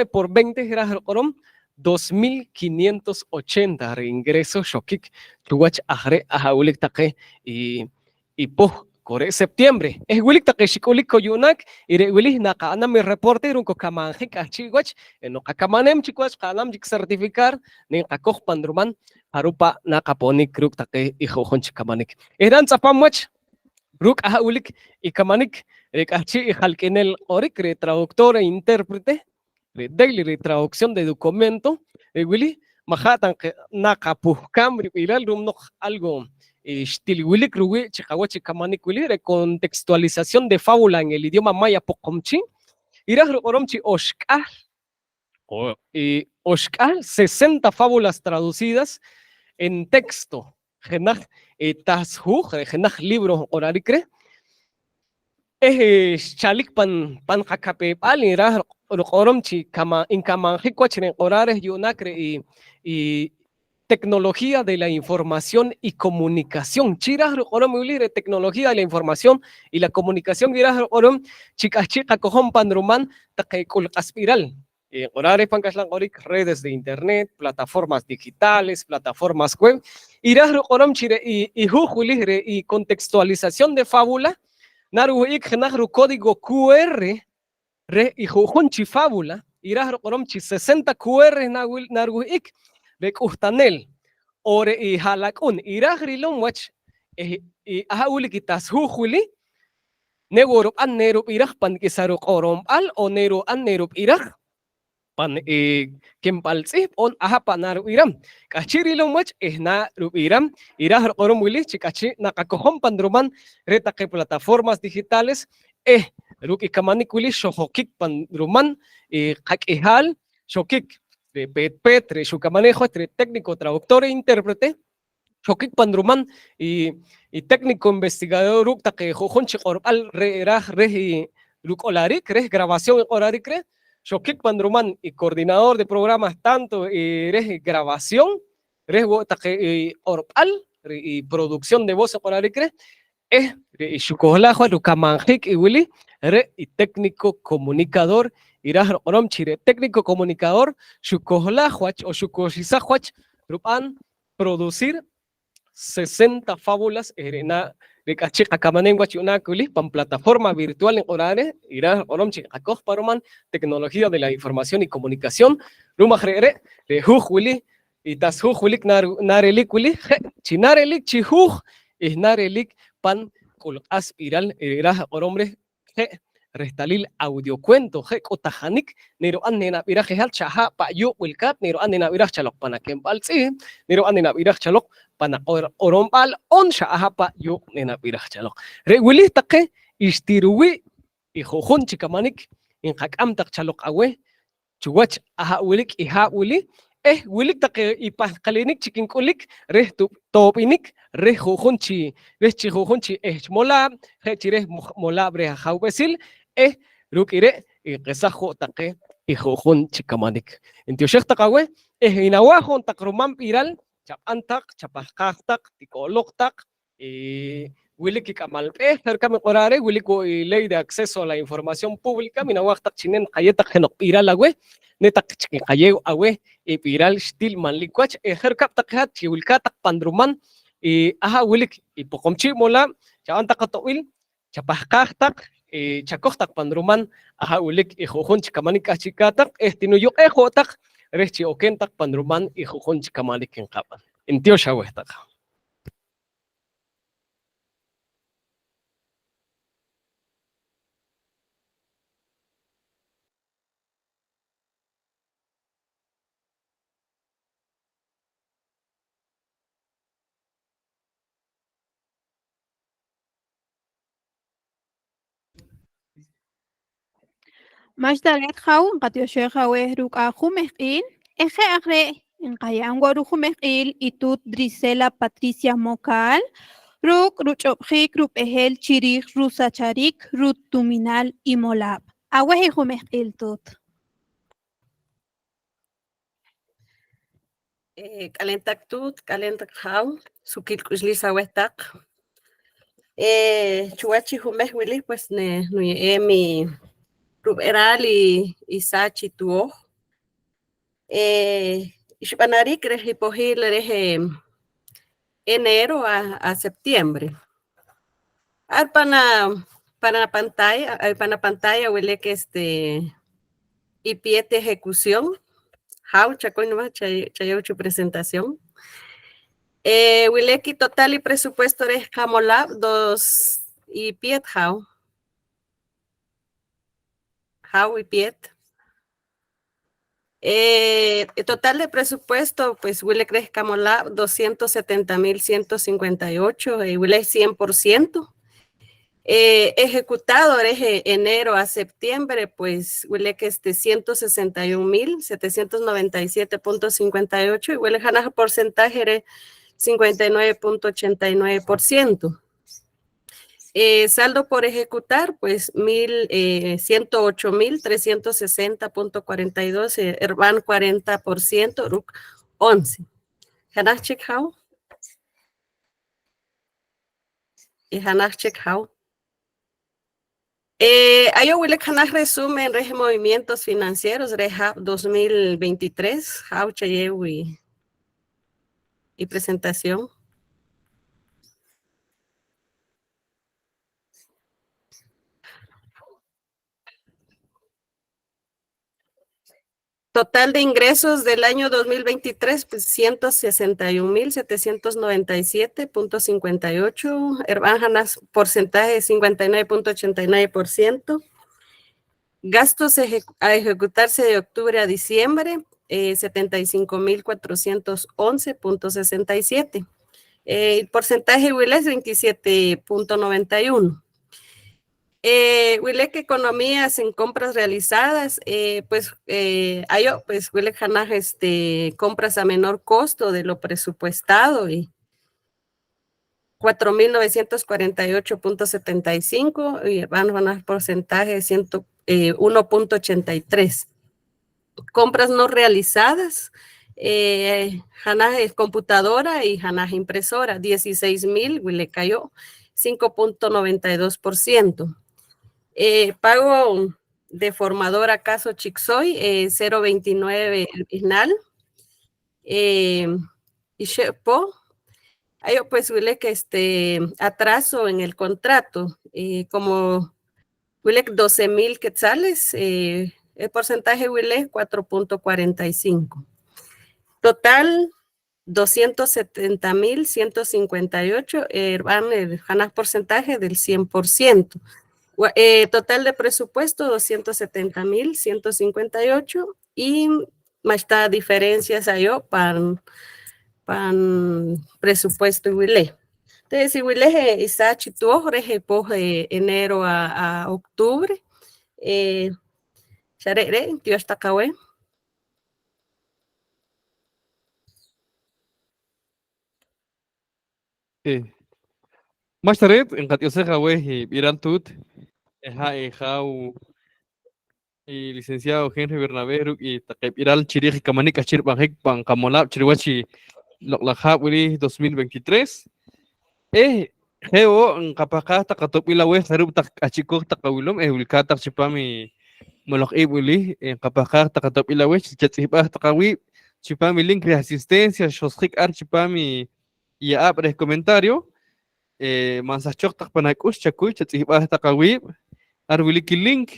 por 20, iraj rokorom, 2.580 reingresos shokik, chuwach ajre, ajaulik take y poh, Core septiembre. Es wilik take shikolik koyunak, ire wilik naka anam mi reporte runko kamanjik achiguach, no kakamanem chikuach kanam jik certificar, ni kakoh pandruman, harupa nakaponik ruk take ijojon chikamanik. Eran zapamwach, ruk aha wilik y kamanik, rekachi y halkenel orik, re traductor e intérprete, re daily traducción de documento, wili, majatan nakapuhkam, ripiral rumno algo. Wilik ruwi chikawachi kamanik wili recontextualización de fábula en el idioma maya pocomchi iraj oromchi oshkal 60 fábulas traducidas en texto genaj tashuj genaj libro orarikre chalik pan jakape pal iraj oromchi kama in kamanjikwach en orares yunakre y tecnología de la información y comunicación. Chiraj orom ulire tecnología de la información y la comunicación iraj orom chicas chica cojon pandruman taqaykul aspiral. Orare pankaslan orik redes de internet, plataformas digitales, plataformas web. Iraj orom chire y jujulire y contextualización de fábula. Naru ik nahru código QR re y jujunchi fábula. Iraj orom chi 60 QR naru ik Bek ustanel, ore y halakun, iragrilon wach, y ahuli kitas hujuli, negorup an nerup irag pan kisaruk orom al, o neru an nerup irag, pan kempalsi, on ahapa naru iram. Kachirilon wach, na rup iram, irag orom wili, chikachi, nakakohom pandruman, reta que plataformas digitales, ruk ikamanik wili, shohokik pandruman, kak ihal, shokik. Pet, Shuka manejo, técnico, traductor e intérprete, Chokik Pandruman y técnico investigador Rukta que Jojonchi Oral Re Ruk Olarik, grabación Olarik, Chokik Pandruman y coordinador de programas tanto y grabación, Oral y producción de voz Olarik, Shukohlajo, Rukamanjik y Willy, y técnico comunicador. Iraj orom chire técnico comunicador shukohlahuach o shukoshisahuach rupan producir 60 fábulas erena rekachi akamanenguach unakuli pan plataforma virtual en orare iraj orom chi akoh paroman tecnología de la información y comunicación rumajrere de hujwili y tas hujwilik narelik wili chinarelik chihuj es narelik pan kul aspiral iraj orombre Restalil audio cuento, otajanik, nero anena viraj hal chaha pa yo wilkat, nero anena viraj chalok pana kempal si, nero anena viraj chalok pana orompal on chaha pa yo nena viraj chalok. Rewili take istiruwi y jojon chikamanik in hakam tak chalok awe, chuwach aha wilik iha wili, wilik take ipakalinik chikinkulik, tu topinik, jojonchi, jojonchi mola, chire mola breha jaubesil, rukire y resajo take y jojon chikamanik. Entioshek takawe, inawajon takroman piral, chapantak, chapajkastak, tikoloktak, wilik kamalpe, cerca me orare, wiliko ley de acceso a la información pública, minawaktak chinen kayetak genok piral awe, netak chikin kayego awe, piral stil manlikwach, cerca takhat, chiwilkatak pandruman, aha wilik, pokomchi mola, chapantak katoil, chapajkastak, chakostak pandruman aha ulik ijojon chikamanik achikatak tinuyo ejotak rechi okentak pandruman ijojon chikamanik en kapan entio shawestak. Majdalet Jau, Gatioche Jaue, Ruk Ajumejil, Eje Agre, en Kayangua Rujumejil, y Tut Drisela Patricia Mocal, Ruk Ruchopjik, Rup Ehel, Chirik, Rusacharik, Rut Tuminal y Molab. Awe Jumejil Tut. Kalentak Tut, Kalentak Jau, Sukil Kuslisa Westak. Chuachi Jumejili, pues ne mi. Ruberal y Sachi tuo. Ishpanari crejipojil enero a septiembre. Para pantalla huele que y pie de ejecución. How chacoy no chayo su presentación. Huele que total y presupuesto de Camolab 2 y pie how. How y Piet. Total de presupuesto, pues Wille Cres Camolab 270,158, Wille 100%. Ejecutado desde enero a septiembre, pues Wille que 161,797.58 y Wille ganar porcentaje de 59.89%. Saldo por ejecutar, pues 108,360.42, Herban 40%, RUC 11. Hanachik how. Y Hanachik how. Ayo huele canal resumen de movimientos financieros Reha 2023, how chayewi y presentación. Total de ingresos del año 2023, pues 161.797.58. Hermanas, porcentaje 59.89%. Gastos a ejecutarse de octubre a diciembre, 75.411.67. El porcentaje Will es 27.91. Wilek economías en compras realizadas, pues Wilek Hanaj compras a menor costo de lo presupuestado y 4.948.75 y van a porcentaje 1.83. Compras no realizadas, Hanaj computadora y Hanaj impresora, 16.000, Wilek cayó 5.92%. Pago de formador acaso Chixoy, 0.29 el final. Y Shepo, pues huele que atraso en el contrato, como huele 12.000 quetzales, el porcentaje huele 4.45. Total 270.158, van el porcentaje del 100%. Total de presupuesto 270.158 y más está diferencias yo para presupuesto y huile. Entonces, si huile está chituo, de enero a octubre, charere, tío hasta acá, Más tarde, en Catioseja, güey, Irán Tut, y licenciado Henry Bernabé, y Iral Chiriji Kamanika Chirbanjek, Pan Kamolab, Chirwachi, Loklajab, Willy 2023. Geo, en Capacá, Takatopila, güey, Sarub Takachiko, Takawilum, Wilkata Chipami, Moloch Willy, en Capacá, Takatopila, güey, Chatsipa, Takawi, Chipami, link de asistencia, Shosrik Archipami, y abre comentario. Mansachok tak panakus chakuy chatsiba takawi arwiliki link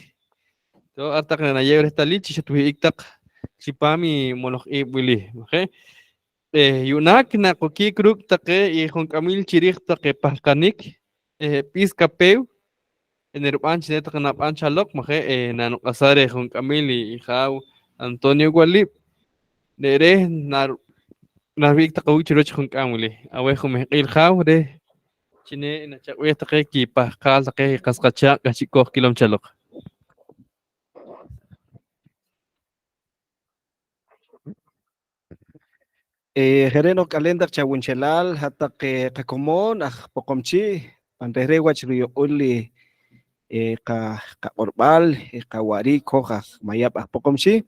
to atak na yebre tali chisatwi iktak chipami molok ibili okay yunak na koki kruk take y hon kamil chirich take pahkanik piska peu enerban chinet kana panchalok mahe nanu kasare hon kamil y jaw Antonio Gualip nere narvik takawi chiroch hon kamili awe hum il jaw de Chine na chakwe take ki pahkal take kaskacha kachiko kilom chalok. Hereno kalendar chawunchelal hata que kakomon pokomchi pantere wachrio uli ka orbal ka wari koja mayap pokomchi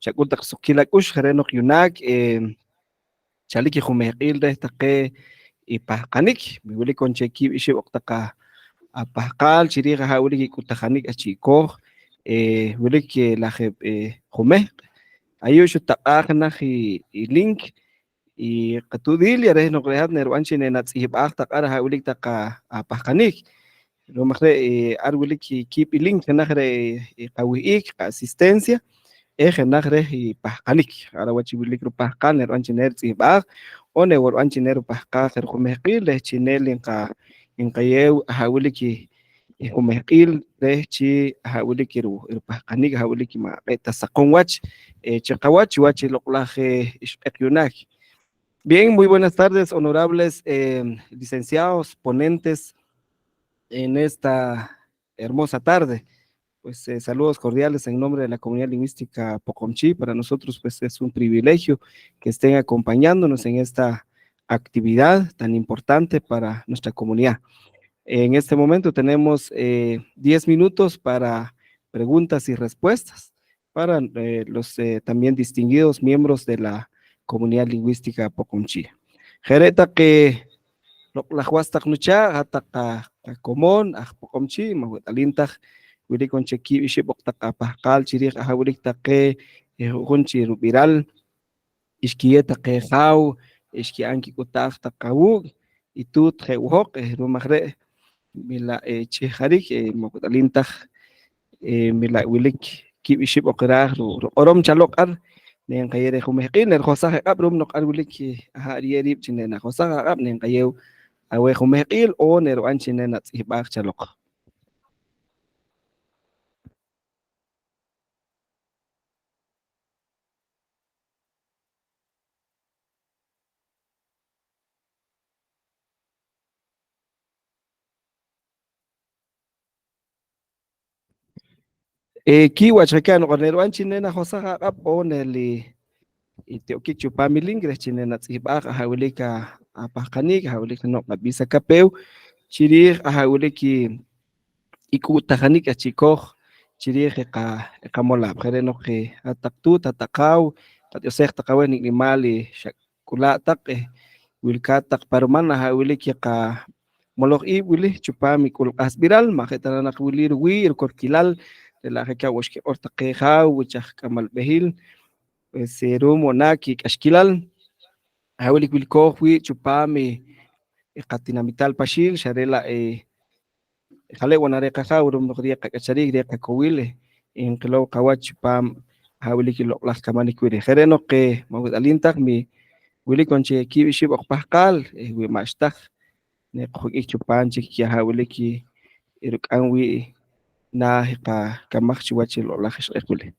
chakulta sukila kush hereno yunak chaliki humehil de take ipahkanik biwili koncheki ishi oktaka apahkal chiriga hauli kutahanik achiko wili que la humeh ayushu taqaqna link y katudil ya no creat nerwanchi nenats ibaqta qara haulik taqa apahkanik lo mejre arwilik keep link nagre qawiik asistencia nagre pahkanik ara wachi wilik pahkan nerwanchi nerts ibaq o ne warwanchi ner pahka kher khumehqil le chinel inqa yew haulik humehqil le chi haulik pahkanik haulik ma tasaqon wach chiqawach wach loqlaje ishqyunak. Bien, muy buenas tardes, honorables licenciados, ponentes en esta hermosa tarde. Pues saludos cordiales en nombre de la comunidad lingüística Pokomchi. Para nosotros pues es un privilegio que estén acompañándonos en esta actividad tan importante para nuestra comunidad. En este momento tenemos 10 minutos para preguntas y respuestas para los también distinguidos miembros de la comunidad lingüística Pocomchi. Jereta que loqlahuastak nucha hata común Pocomchi mahutalintaj wili conche ki ishi boktak apahkal chirik ahawilik take hunchi rubiral iskieta que jau iski anki kutak takawuk itut hewok rumahre mila chiharik mahutalintaj mila wilik ki ishi bokirah orom chalok ar nen kayere humehqin ner khosah qab rum nok ar wilik ahari chinena khosah qab nen kayew awe humehqil o ner an chinena tsibak chalok. Kiwa chakano konero an chinena khosah qab o nerli itiokik chupamiling gres chinena tsibak ahawilika apahkanik ahawilika nok bisa kapeu chirih ahawiliki ikutahanik achikoh chirih ka molab khere nok ataktu tatakaw tat yosek takawen ni mali kula tak wilka tak paruman ahawiliki ka molok i wili chupami kul asbiral maketana nak wili wir korkilal la ka woshke ortaqeha wichah kamal behil serum monaki kashkilal ahawlik wilkoh wi chupami qatinamital pashil sharela jale wanare kaja urum nokria kachari de kakowile in kilo kawach pam hawili kilo las kamani kwire jereno que mawid alintak mi wili konche ki bishib okpahkal wi mashtak ne khogi chupan chiki hawili ki iruk anwi na ka makchi wachi lo la khish ekule.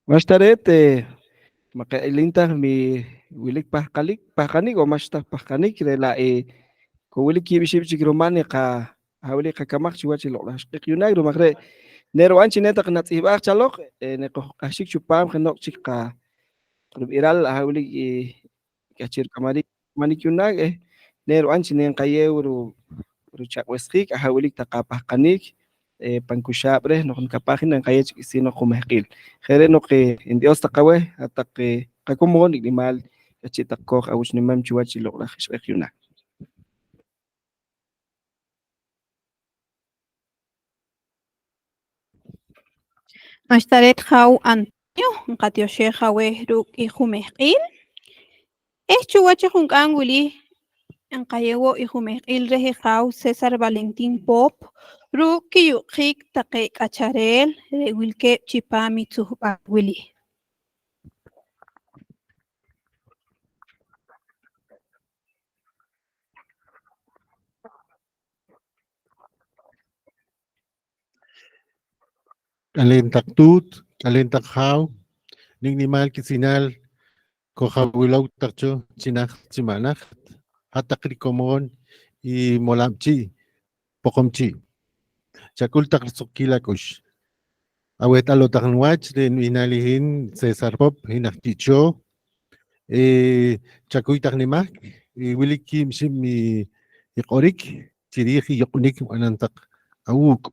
Mashtarete makailintak mi wilik pahkanik o mashtak pahkanik de la ko wilik ki bishib chikromani ka hawili ka kamak chiwachi lo la shqiq yunay rumakre nero anchi neta kana tsibak chalok ne ko kashik chupam khenok chika iral hawili kachir kamari manik yunay nero anchi nen kayew ru chak wesqik hawili taqapah kanik pankushabre nokon kapahin ng kaya sino kumahkil khere no que en Dios takawe hasta que kakumon ignimal kachitak ko awus ni mam chuachi lo la khishbek yuna. Ashtaret jau Antonio nqatio sheja we ruk ihumehqil chuwache junkan wili enqayewo ihumehqil reje jau César Valentín Pop ruk kiyuqik taqe k'acharel re wilke chipami tsuhba wili. Alentak tut, alentak haw, nignimal kisinal, kohawilaw takcho, chinak chimanak, hatakrikomon, y molamchi, pokomchi. Chakul taksukilakos. Awet alotaknwach, de minalihin César Pop, hinakticho, chakuy taknimak, wiliki mshimi ikorik, chiriki yokunik anantak awuk.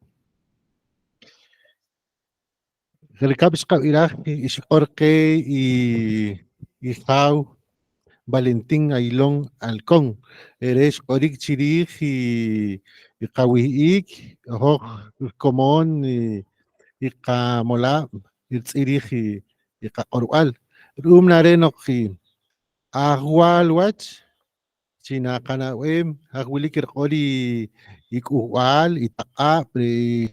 Recabes irá Isorque y Jau Valentín Ailón Alcón. Eres Orik Chirij y Kawiik, Ojo Comón y Kamola, y Chirij y Kaorual. Rumnareno ki Agual Watch, china kana wem hawili kirqoli ikual itaqa pre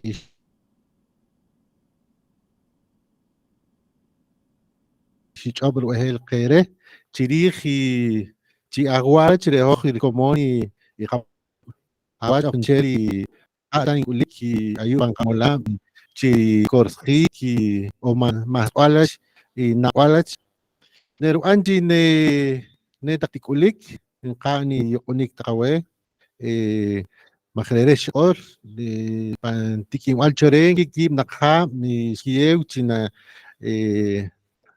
shichobr wehel qere chiriji chi agwara chire hoji komoni y awaja cheri atan kuliki ayuban kamolam chi korski ki o más walash y na walash neru anji ne tatikulik qani yokunik taqawe majeresh or de pantiki wal chorengi kim nakha mi kiew china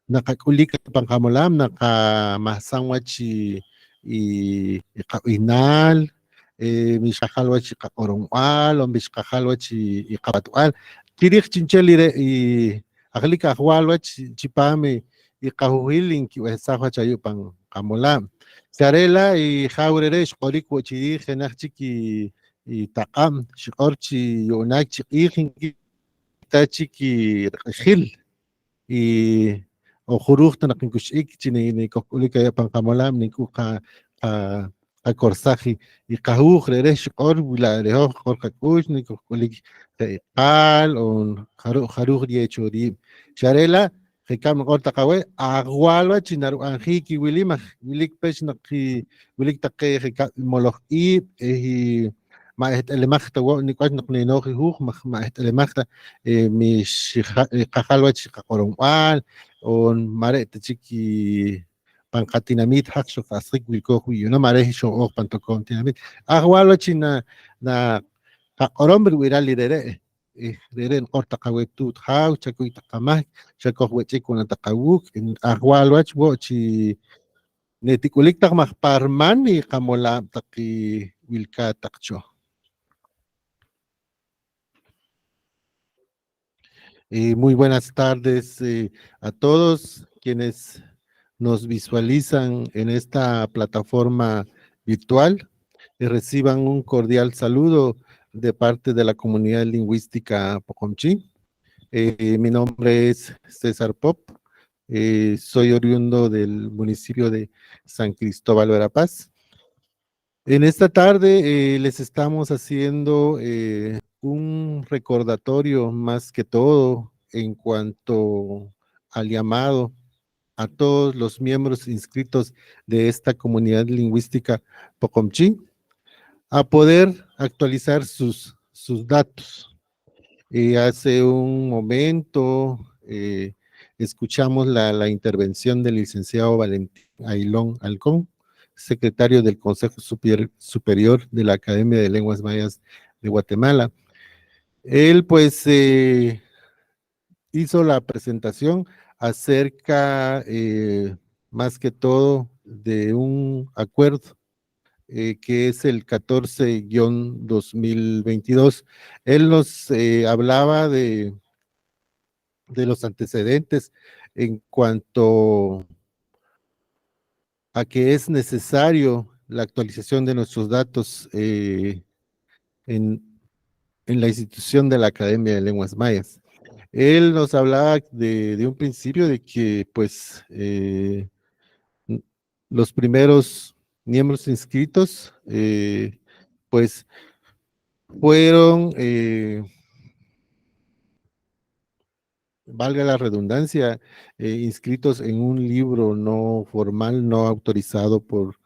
nakakulik pangkamolam naka mahsangwachi y kawinal mishkajalwachi kakorongwal o mishkajalwachi y kapatual kirich chinchelire y aglika ahwalwach chipame y kahuhilin ki wesahwachayu pang kamolam Sarela y Jaureresh, Orico Chiri, Genachiki y Takam, Shorchi, Yonachi, Ijinki, Tachiki, Gil, y Ojurujta, Nakinkushik, Chini, Kokulika, Pankamolam, Nikuka, a Korsaji, y Kahu, Reresh, Orbula, Reho, Korkakush, Nikokulik, Al, on Haruj, Yechori, Sharela, Hekam Gortakawe, Agualwa, Chinaru Anjiki, Wilima, Wilik Peshnaki, Wilik Take, Moloch Ib, Maet Elemachta, Nikas Noknenoki Hook, Maet Elemachta, Mish Kajalwa Chikakorongwal, on Mare Chiki Pankatinamit, Haksho Fasik, Wilkohu, you know, Mare Show of Pantocontinamit, Agualwa China, na Oromber Wirali. Reren korta kawet tut haw chakoy takamah chakoh weche kuna takawuk in ahwalwach wo chi netikulik tak mahparman ni kamola taki wilka takcho. Muy buenas tardes a todos quienes nos visualizan en esta plataforma virtual y reciban un cordial saludo de parte de la comunidad lingüística Pocomchi. Mi nombre es César Pop, soy oriundo del municipio de San Cristóbal Verapaz. En esta tarde les estamos haciendo un recordatorio más que todo en cuanto al llamado a todos los miembros inscritos de esta comunidad lingüística Pocomchi a poder actualizar sus datos. Hace un momento escuchamos la intervención del licenciado Valentín Ailón Alcón, secretario del Consejo Superior de la Academia de Lenguas Mayas de Guatemala. Él pues hizo la presentación acerca más que todo de un acuerdo que es el 14-2022. Él nos hablaba de los antecedentes en cuanto a que es necesario la actualización de nuestros datos en la institución de la Academia de Lenguas Mayas. Él nos hablaba de un principio de que pues los primeros miembros inscritos, pues fueron, valga la redundancia, inscritos en un libro no formal, no autorizado por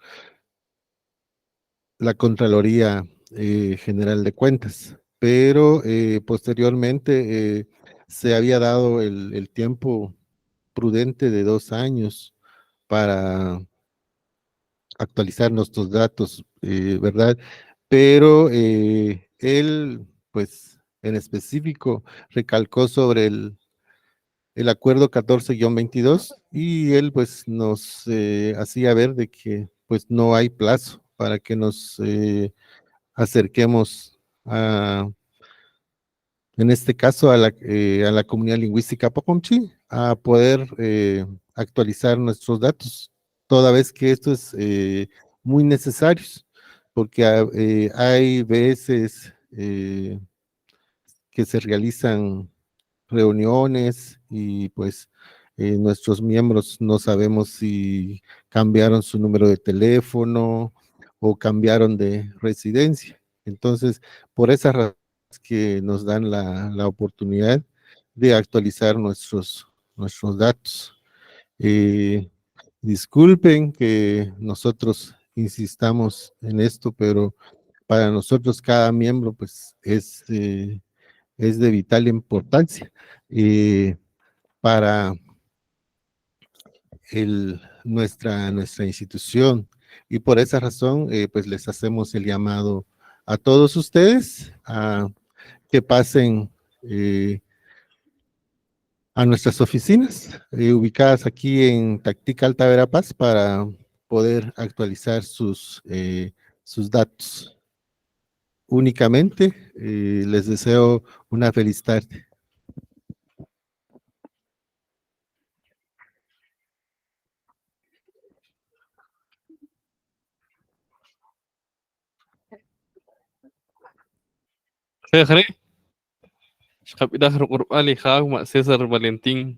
la Contraloría General de Cuentas, pero posteriormente se había dado el tiempo prudente de 2 años para actualizar nuestros datos, ¿verdad? Pero él, pues, en específico, recalcó sobre el acuerdo 14-22 y él, pues, nos hacía ver de que, pues, no hay plazo para que nos acerquemos en este caso, a la comunidad lingüística Pocomchi, a poder actualizar nuestros datos, toda vez que esto es muy necesario, porque hay veces que se realizan reuniones y pues nuestros miembros no sabemos si cambiaron su número de teléfono o cambiaron de residencia. Entonces, por esa razón es que nos dan la oportunidad de actualizar nuestros datos. Disculpen que nosotros insistamos en esto, pero para nosotros cada miembro pues es de vital importancia para nuestra institución, y por esa razón pues les hacemos el llamado a todos ustedes a que pasen a nuestras oficinas ubicadas aquí en Tactica, Alta Verapaz, para poder actualizar sus datos. Únicamente les deseo una feliz tarde. Jere, xapidah ruqur'ali jawma César Valentín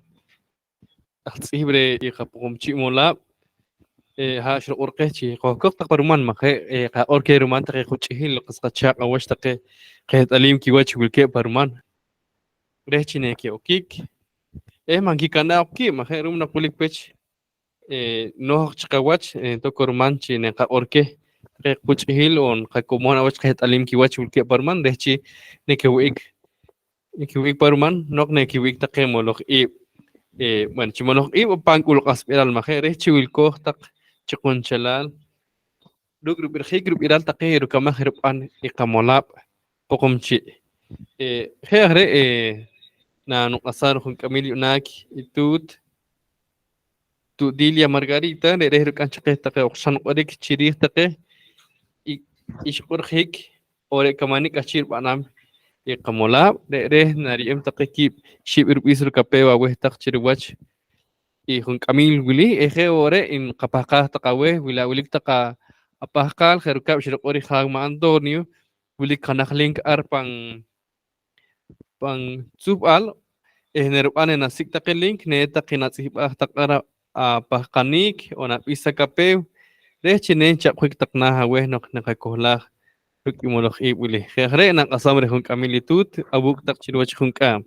atsibre y japumchi molab ha shruqurqechi qoqoq taqparuman maje qa orke ruman taqe quchihil qasqacha qawash taqe qet alim ki wach wilke paruman rechine ki okik mangi kana okki maje rumna kulik pech no chqawach to kormanchi ne qa orke qe quchihil on qa komona wach qet alim ki wach wilke paruman rechi ne ke wik paruman nok ne ki wik taqe moloq bueno chimoloq pankul qasperal maje rechi wilko taq chikun chalal grup grup iral taqe rukama hirpan iqamolab poqomchi jere na no asar con Camilo Naki itut tu Dilia Margarita de rukan chaqe taqe oqsan qorik chirih taqe ishqurhik ore kamanik achir banam iqamolab de nari em taqe kip shibir bisur kapewa weh taq chirwach con Camil Willy eje ore in qapaqa taqawe wila wilik taqa apahqal jerukab shirqori khagma Antonio wilik kanaklink arpang pang subal nerupan nasik taqelink ne taqinat sibah taqara apahqanik ona bisa kape rechine chaqwik taqna hawe nok nakakohla rukimoloq ibuli jere na qasamre con Camil tut abuk taq chirwach junka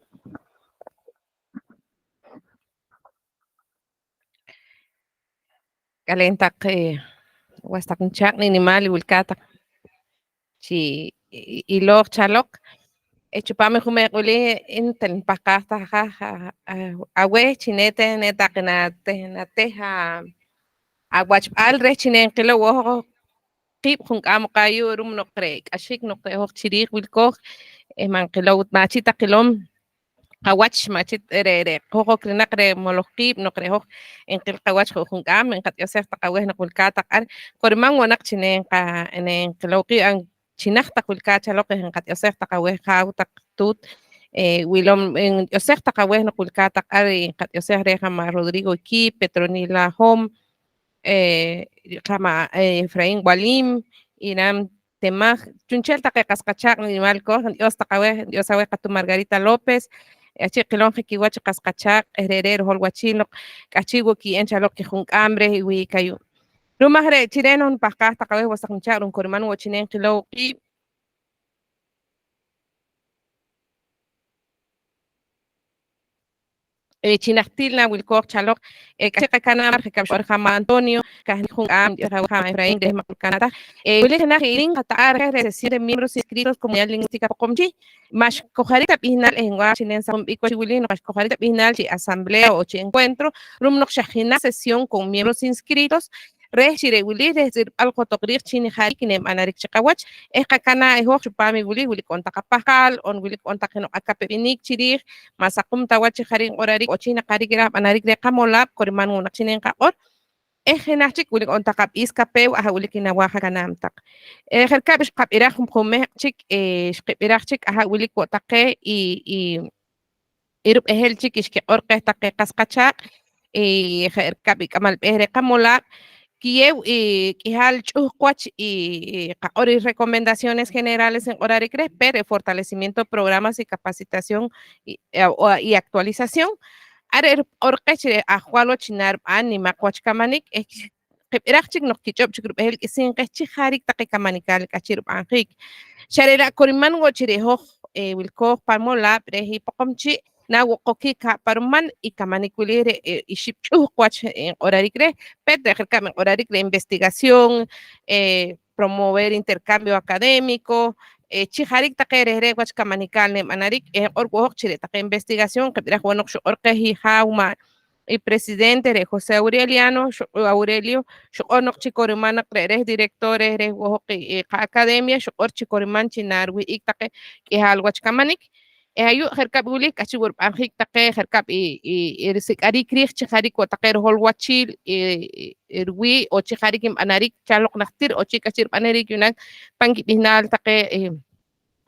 Kalentak wastak nchak ni animal wilkatak chi ilok chalok chupame jume uli inten pakasta awe chinete neta nate awach al re chinen kilo wo qib junkam qayu rum no krek ashik no qe chirih wilko man kilo machita kilom qawach machit re qoqo krinak re moloqib no kreho en qil qawach junkam en qat yosef taqaweh no kulkata ar korman wanak chinen qa en qiloqi an chinaq taqulkacha loqe en qat yosef taqaweh qaw taqtut wilom en yosef taqaweh no kulkata ar en qat yosef re jama Rodrigo Ki Petronila Hom jama Efraín Walim inam temaj chunchel taqe qasqachaq nimal ko yos taqaweh yosawe qatu Margarita López achi qilon qikiwach qasqachaq hererero holwachino qachigo ki enchalo ki junkambre wi kayu rumahre chirenon paqqa taqaweh wasaqncha run korman wachinen qilo qi chinaqtilna wilkoq chalok qachiqa kana marqikabshor jama Antonio kahni junkam jama Efraín de makulkanata wilihna irin qatar de miembros inscritos comunidad lingüística poqomchi mash kojarita pinal en wa chinen sam biko wilino kojarita pinal chi asamblea o chi encuentro rumnoq shahina sesión con miembros inscritos rechire wili desde algo tokrir chini hari kinem anarik chikawach kana ehok chupami wili konta kapakal on wili konta keno akapepinik chirih masakum tawach harin orarik o china karigira anarik de kamolap korman unak chinen ka or nachik wili konta kap iskape aha wili kinawaha kanamtak herkabish kap irahum khome chik shqibirah chik aha wili kotake i irup ehel chik ishke orqe taqe qasqachaq herkabi kamal behre kamolap Kiew y Kijal Chukwach y recomendaciones generales en horario pero fortalecimiento de programas y capacitación y actualización. Are orquechre a Jualo Chinar Anima Coachkamanik qib'iraqchik no'j kich'ob'chik rub'ejel k'isinqej chijaarik taq kamanikal k'achii rub'anqiik xarela' korinmanwo chirihoj wilkooj pamolab' rej ipoqomchi' nawoqo'kik ja'paruman y kamanik wili re ixib' ch'uj wach q'orarik rej pet re'qa q'orarik re investigación, promover intercambio académico, chijaarik taqej rej wach kamanikal neb'anarik q'or b'ojoq chire' taq investigación qib'iraj wonoq xoq'or qej ijaw ma' presidente re José Aurelio xoq'onoq chi korimanaq re'rej directores rej wojoq qa academia xoq'or chi koriman chinar wi'ik taqej k'ijal wach kamanik ayu' jerk'ab' wili k'achi worb'anjiik taqej jerk'ab' risik'arik riij chijaarik wa taqej rajol wachil riwii' o chijaarik inb'anarik chaloq najtir o chik k'achi rib'anariik yunak pan kib'ijnal taqej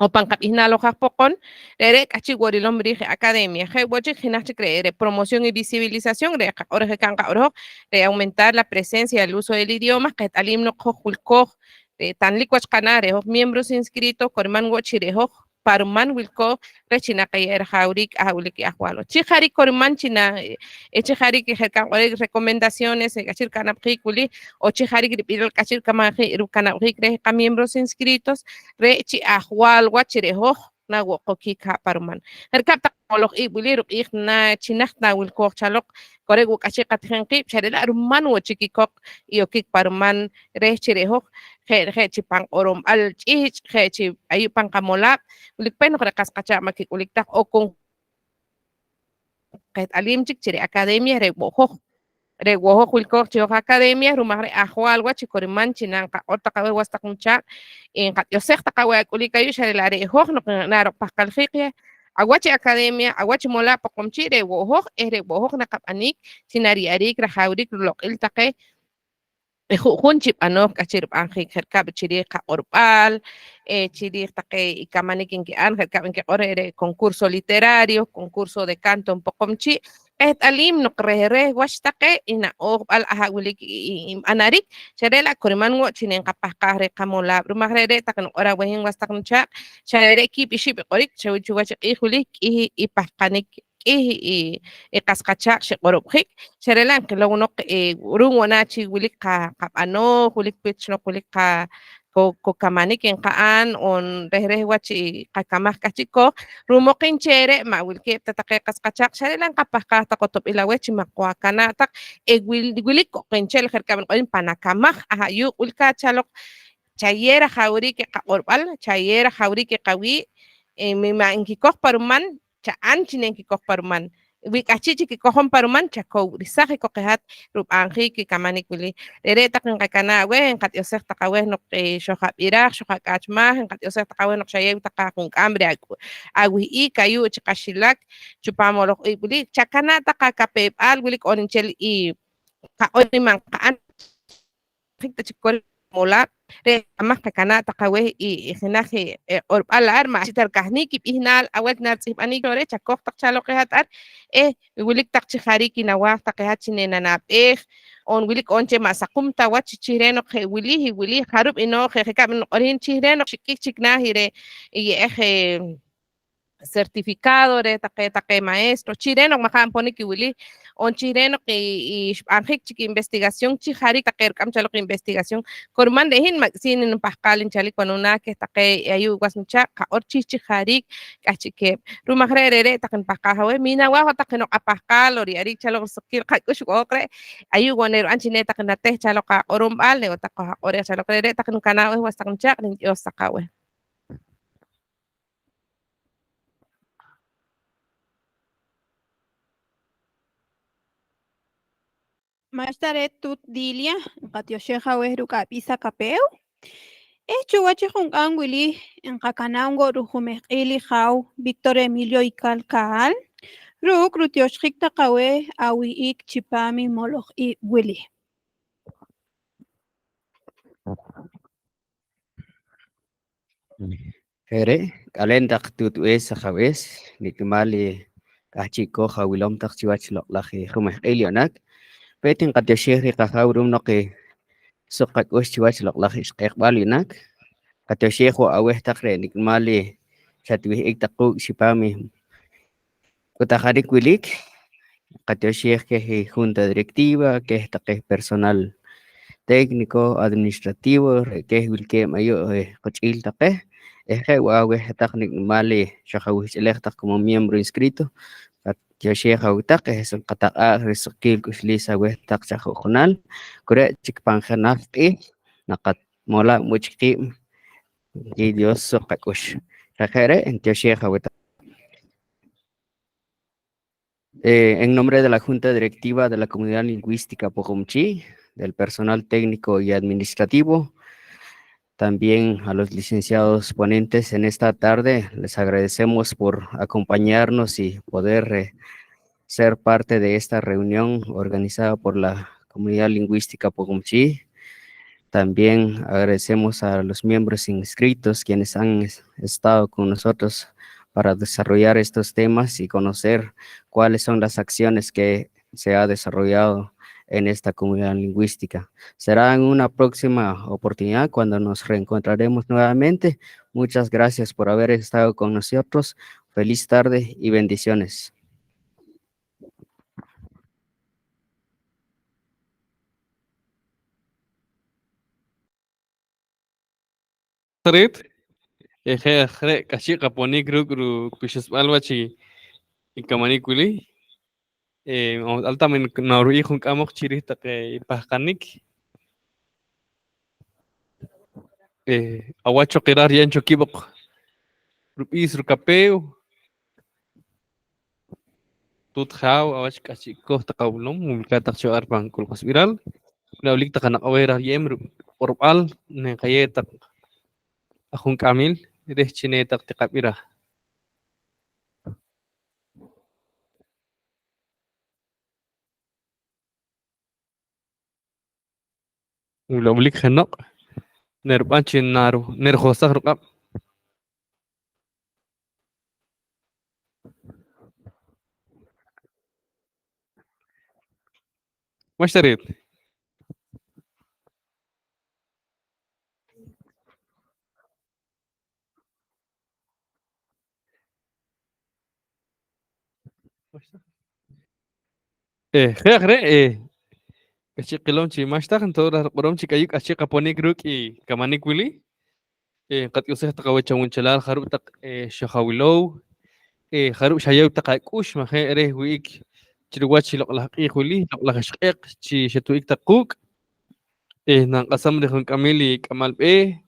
o pan qab'ijnal ojaj poqon re' k'achi worilom riij academia je' wochik jinaj chik re promoción y visibilización re qaq'or kan qa'oroj re aumentar la presencia y el uso del idioma qet'alim no'oj wilkooj tanlik wach qana' rehoj miembros inscritos koriman wo chirejoj paruman wilkooj re chinaqej rajawrik ajwilik ajwa'lo chijaarik koriman china chijaarik jerkan q'orik recomendaciones k'achi rkanab'jiik wili o chijaarik rib'ilol k'achi rkanab'jiik rej qamiembros inscritos re chi ajwal wach chirejoj nawoqo'kik ja'paruman jerk'ab' taq q'oloj wili rub'iij na chinaj nawilkooj chaloq korek wu k'achi qatijan qiib' xarela' ruman wo chikikoq i'okik paruman rej chirejoj je' chi pan q'oromb'al ch'iich' je' chi ayu' pan qamolab' wilikpe no'j re qas qachaq ma kik'ulik taj o con qet'alim chik chi re academia re wo'joj wilkooj chi academia rumaj re ajwal wach chi koriman chinan qaq'or taq awaj was taq muchaaq qatyo'sej taq awaj ak'ulik ayu' xarela' re'joj no'j naroq pajqaljiik awach academia awach molaab' poqomchi' re wo'joj re wo'joj naqab'anik chinari'arik rajawrik riloq'il taqej ju'jun chib'anoj k'achi rib'anjiik jerk'ab' chiriij qaq'orb'al chiriij taqej kamanik inke'an jerk'ab' inkeq'or re concurso literario, concurso de canto poqomchi' qet'alim no'j rej wach taqej y na'oj b'al ajwilik inb'anarik xarela' koriman wo chinenqapajqaj re qamolab' rumaj re' taq no'j awajin was taq muchaaq xare' kib' ixib' iq'orik chiwach q'iij wili k'ij ipajqanik k'ij qas qachaq xiq'orob'jiik xarela' nqilom rum wana' chi wilik qab'anoj wilik pich no'j wilik kokamanik inqa'an on rej wach qakamaj k'aj chikooj rumoqin chere' ma' wilke'p taqej qas qachaq xarela' nqapajqaj taq qotob'il aweh chimaqwa kana' taq wilik ko'qinchel jerk'ab' nq'orin panakamaj ayu' wil kachaloq chaye' rajawrik qaq'orb'al chaye' rajawrik qawii' mima inkikoj paruman cha'an chinenkikoj paruman wi k'ajchi' chikikojon paruman chakowrisaj koqejat rub'anjiik kamanik wili re' taq nqakana' aweh nqatyosej taq aweh no'j xojab'iraj xojak'achmaj nqatyosej taq aweh no'j xayew taq qajunk'am re awi'iik ayu' chiqaxilak chupamolojb'iib' wili chakana' taq qape'b'al wili k'o rinchel qa'or niman qa'an molaab' re kamaj qakana' taq aweh jinaj q'orb'al ar ma' tarkajnik kib'ijnal awet nartz'ijb'anik chore' chakoj taq chaloq qejat ar wilik taq chijaarik kinawaj taq qejat chinenanab'ej on wilik k'on che ma'saqum tawach chij re no'j wilij jarub' y no'j qaq'ab' no'orin chij re no'j xik'ik chik naj ye'ej certificado re taqej maestro chij re no'j maqa'n ponik kiwilij on chij re no'j xb'anjiik chik investigación chijaarik taqej rik'am chaloq investigación koriman re'jin mak'sin pajqal inchalik wanunaj kej taqej ayu' was muchaaq qaq'or chij chijaarik k'aj chikep rumaj re' taq npajqaj aweh minawaj wa taq no'j qapajqal o ri'arik chaloq risukil qak'ux b'ojoq re' ayu' wa nirb'an chi ne' taq natej chaloq qaq'oromb'al o taq qajaq'orej chaloq re' taq nkana' aweh was taq muchaaq rinch'os taq aweh. Maxtaret tut Dilia nqatyoxej aweh ruk'ab'is akapew chuwach junk'an wili nqakana'n wo rujumej q'iil ijaw Víctor Emilio Ical Kaal ruk' rutyoxjik taq aweh awi'ik chipaam imoloj'iib' wili. Jere' k'alen taq tutb'ees ajab'ees nikmal k'aj chikooj awilom taq chiwach loq'laj jumej q'iil yo'nak petin qatyoxij riij qajaw rum no'j suq qak'ux chiwach loq'laj ixq'eqb'al yunak qatyoxij wa aweh taq re' nikmal xatwij'ik taq quuk' chipaam kutaqarik wilik qatyoxij kej junta directiva kej taqej personal técnico administrativo que wilke mayo cochil tape wawe taqnik mali shahawis electa como miembro inscrito ya sheikha utaq es qataqa risqil kuslisa we taq chajonal kure chikpanjanaqi naqat mola muchqi y Dios soqakush tajere en sheikha en nombre de la Junta Directiva de la Comunidad Lingüística Pocomchi, del personal técnico y administrativo, también a los licenciados ponentes en esta tarde, les agradecemos por acompañarnos y poder ser parte de esta reunión organizada por la Comunidad Lingüística Pocomchi. También agradecemos a los miembros inscritos quienes han estado con nosotros para desarrollar estos temas y conocer cuáles son las acciones que se ha desarrollado en esta comunidad lingüística. Será en una próxima oportunidad cuando nos reencontraremos nuevamente. Muchas gracias por haber estado con nosotros. Feliz tarde y bendiciones. Kashi kaponi gru kushis alwachi ikamanikuili altamen naru ihun kamok chiri take ipahkanik awacho qirar yancho kibok rupis rukapeu tutjaw awach kashi ko takawlom mumka takcho arpan kulkas viral naulik takanak awera yemru orbal ne kayetak akun kamil deh chine tak tikapira uloblik henok nerbanchin naru nerhosak rukap mashtarit khre kachi qilom chi mashtak entora qorom chi kayuk achi qaponik ruk y kamanik wili qad yusih taqawecha winchalal kharub taq shahawilow kharub shayaw taqakush mahe ere wik chirwachi loqlaqi wili loqlaqshqiq chi shatuik taquk nan qasam de kamili kamal be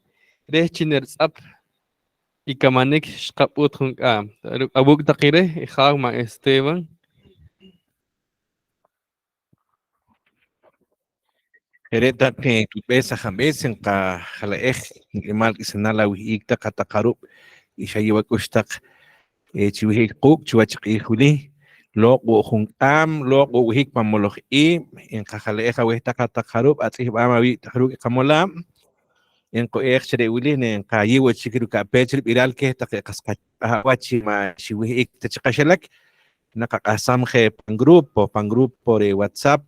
re chiner tsap y kamanik shqaput hunkam abuk taqire khag ma Esteban Hereta que tu pesa jamés en ka jalaej mal que se nala wihikta katakarup y shayiwa kustak chiwihik kuk chiwachik ihuli loqo hunkam loqo wihik pamoloj en ka jalaej awehta katakarup atih bama wi tahruk kamola en ko chere wili en ka yiwa chikiru ka pechri viral que ta kaskat wachi ma chiwihik tachikashalak nakakasam pangrupo de WhatsApp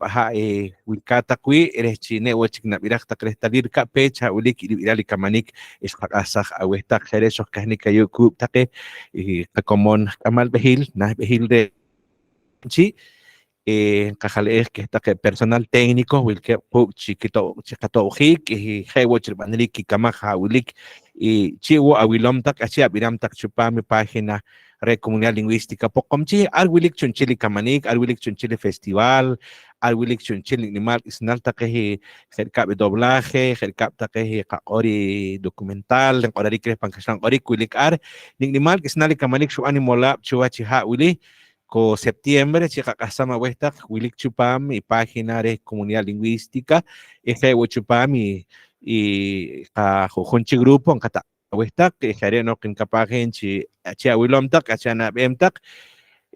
wikata kui eres chine wachik na birak ta krestalir ka pecha ulik irali kamanik es kakasah awesta jeresos kahnika yoku take kakomon kamal behil na behil de chi kajale es que está que personal técnico wilke chiquito chicato hik y hewoch banlik kamaha ulik y chiwo awilom tak achi abiram tak chupa mi página Red Comunidad Lingüística Pocomchi, Alwilik Chunchili Kamanik, Alwilik Chunchili Festival, Alwilik Chunchili Animal Isnal Takehi, Jerkap Doblaje, Jerkap Takehi Kakori Documental, dan Orari Krespan Kashan Ori Kulik Ar, Animal Isnali Kamanik Shu Animola, Chuachiha Willy, ko septiembre, Chica Kasama Westa, Wilik Chupam, mi página Red Comunidad Lingüística, Eje Chupam y Jojonchi Grupo, en Cata. Westak hari no kin kapagen chi achi awilom tak achana bemtak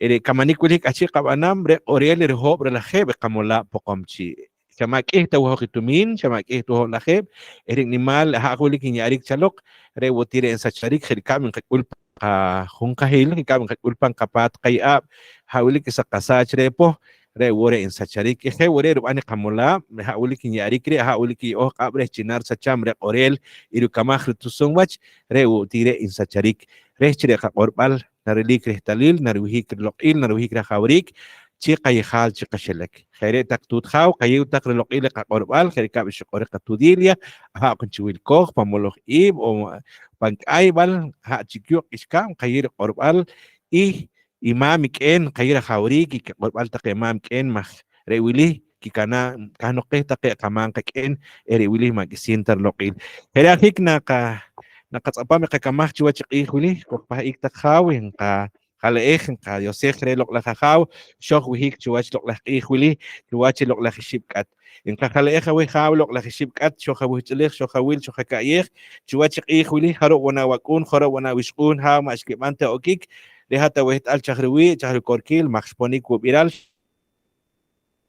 ere kamanik kulik achi qabanam re oriel re hob re la kheb qamola pokomchi chama ke ta wo khitumin chama ke to la kheb ere nimal ha kulik ni arik chalok re wotire en sacharik khir kam qul ka hunka hil kam qul pan kapat qayab hawlik sakasach re po re wore en sacharik ke wore ani qamola ha ulik ni arik re ha ulik oh qabre chinar sacham re oriel iru kama khritusung wach re tire en sacharik re chire ka qorbal narili kristalil narwihi krloqil narwihi kra khawrik chica yihal chica shelek khayre tak tut khaw kayu tak relok ile ka qorbal khayre ka bishqore ka tudilia ha kun chiwil koh pamoloh ib o pangay bal ha chikyuk iskam khayre qorbal i imam ken khayre khawri ki qorbal tak imam ken mah rewili ki kana kanoqeh tak kaman ken rewili mag sinter lokil khayre hik na ka nakatsapam ka kamah chiwa chiqi wili ko pa ik tak khawin ka Kaleechen ka Yosef relok la kakao, shok wihik chuach lok la ichwili, chuach lok la shipkat. In kakaleecha we how lok la shipkat, shoka wichlich, shoka wil, shoka kaich, chuach ichwili, haro wana wakun, haro wana wishun, how much kipante okik, lehata wehit al chahriwi, chahrikorkil, maxponik wubiral.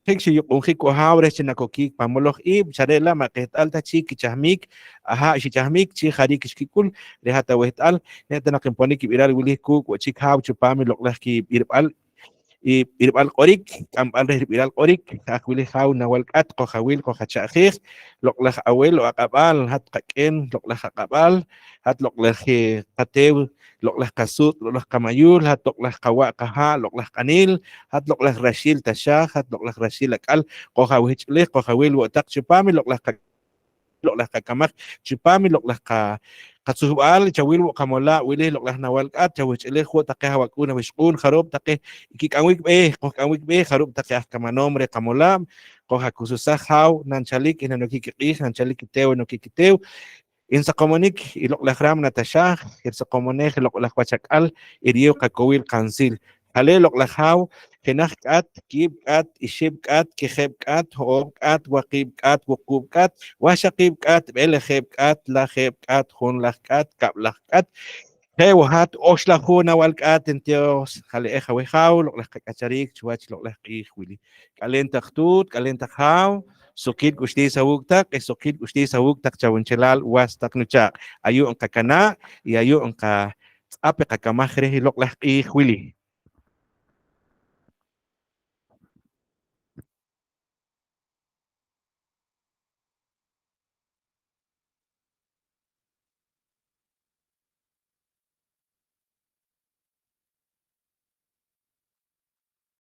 Hiksi yung ko hawre sinakokik pamoloh ib charela maket alta chiki chahmik aha si chahmik chi khari kishkikul rehata wehtal neta nakimponik ibiral wili kuk wa chik haw chupami loklah ki irbal qorik kampal irbal qorik akwili haw nawalkat ko khawil ko khachakh loklah awel o akabal hat qaken loklah akabal hat loklah qatew loklah kasut loklah kamayul hat loklah kawa kaha loklah kanil hat loklah rashil tasha hat loklah rashil akal ko khawich le ko khawil wa tak chupami loklah kamak chupami loklah ka katsuhal chawil wa kamola wili loklah nawalkat chawich le ko takeh wakuna wishqun kharob takeh ikikawik ko kawik kharob takeh kamanomre kamola ko hakususa haw nanchalik inanokikiki nanchalik kitew nokikitew Insa komonik ilok lahram natasha, insa komonek ilok lahwachakal, irio kakowil kansil. Hale lok lahaw, kenah kat, kib kat, ishib kat, kiheb kat, hoob kat, wakib kat, wukub kat, washakib kat, beleheb kat, laheb kat, hunlah kat, kablah kat. Hey wahat oslah huna wal kat entios, hale eha wehaw, lok lah kakacharik, chuach lok lah wili. Kalen taktut, kalen takhaw, sukid gusti sa wugtak sukid gusti sa wugtak chawunchelal was tak nuchak ayu ang kakana ayu ang ka ape kakamahre hilok lah wili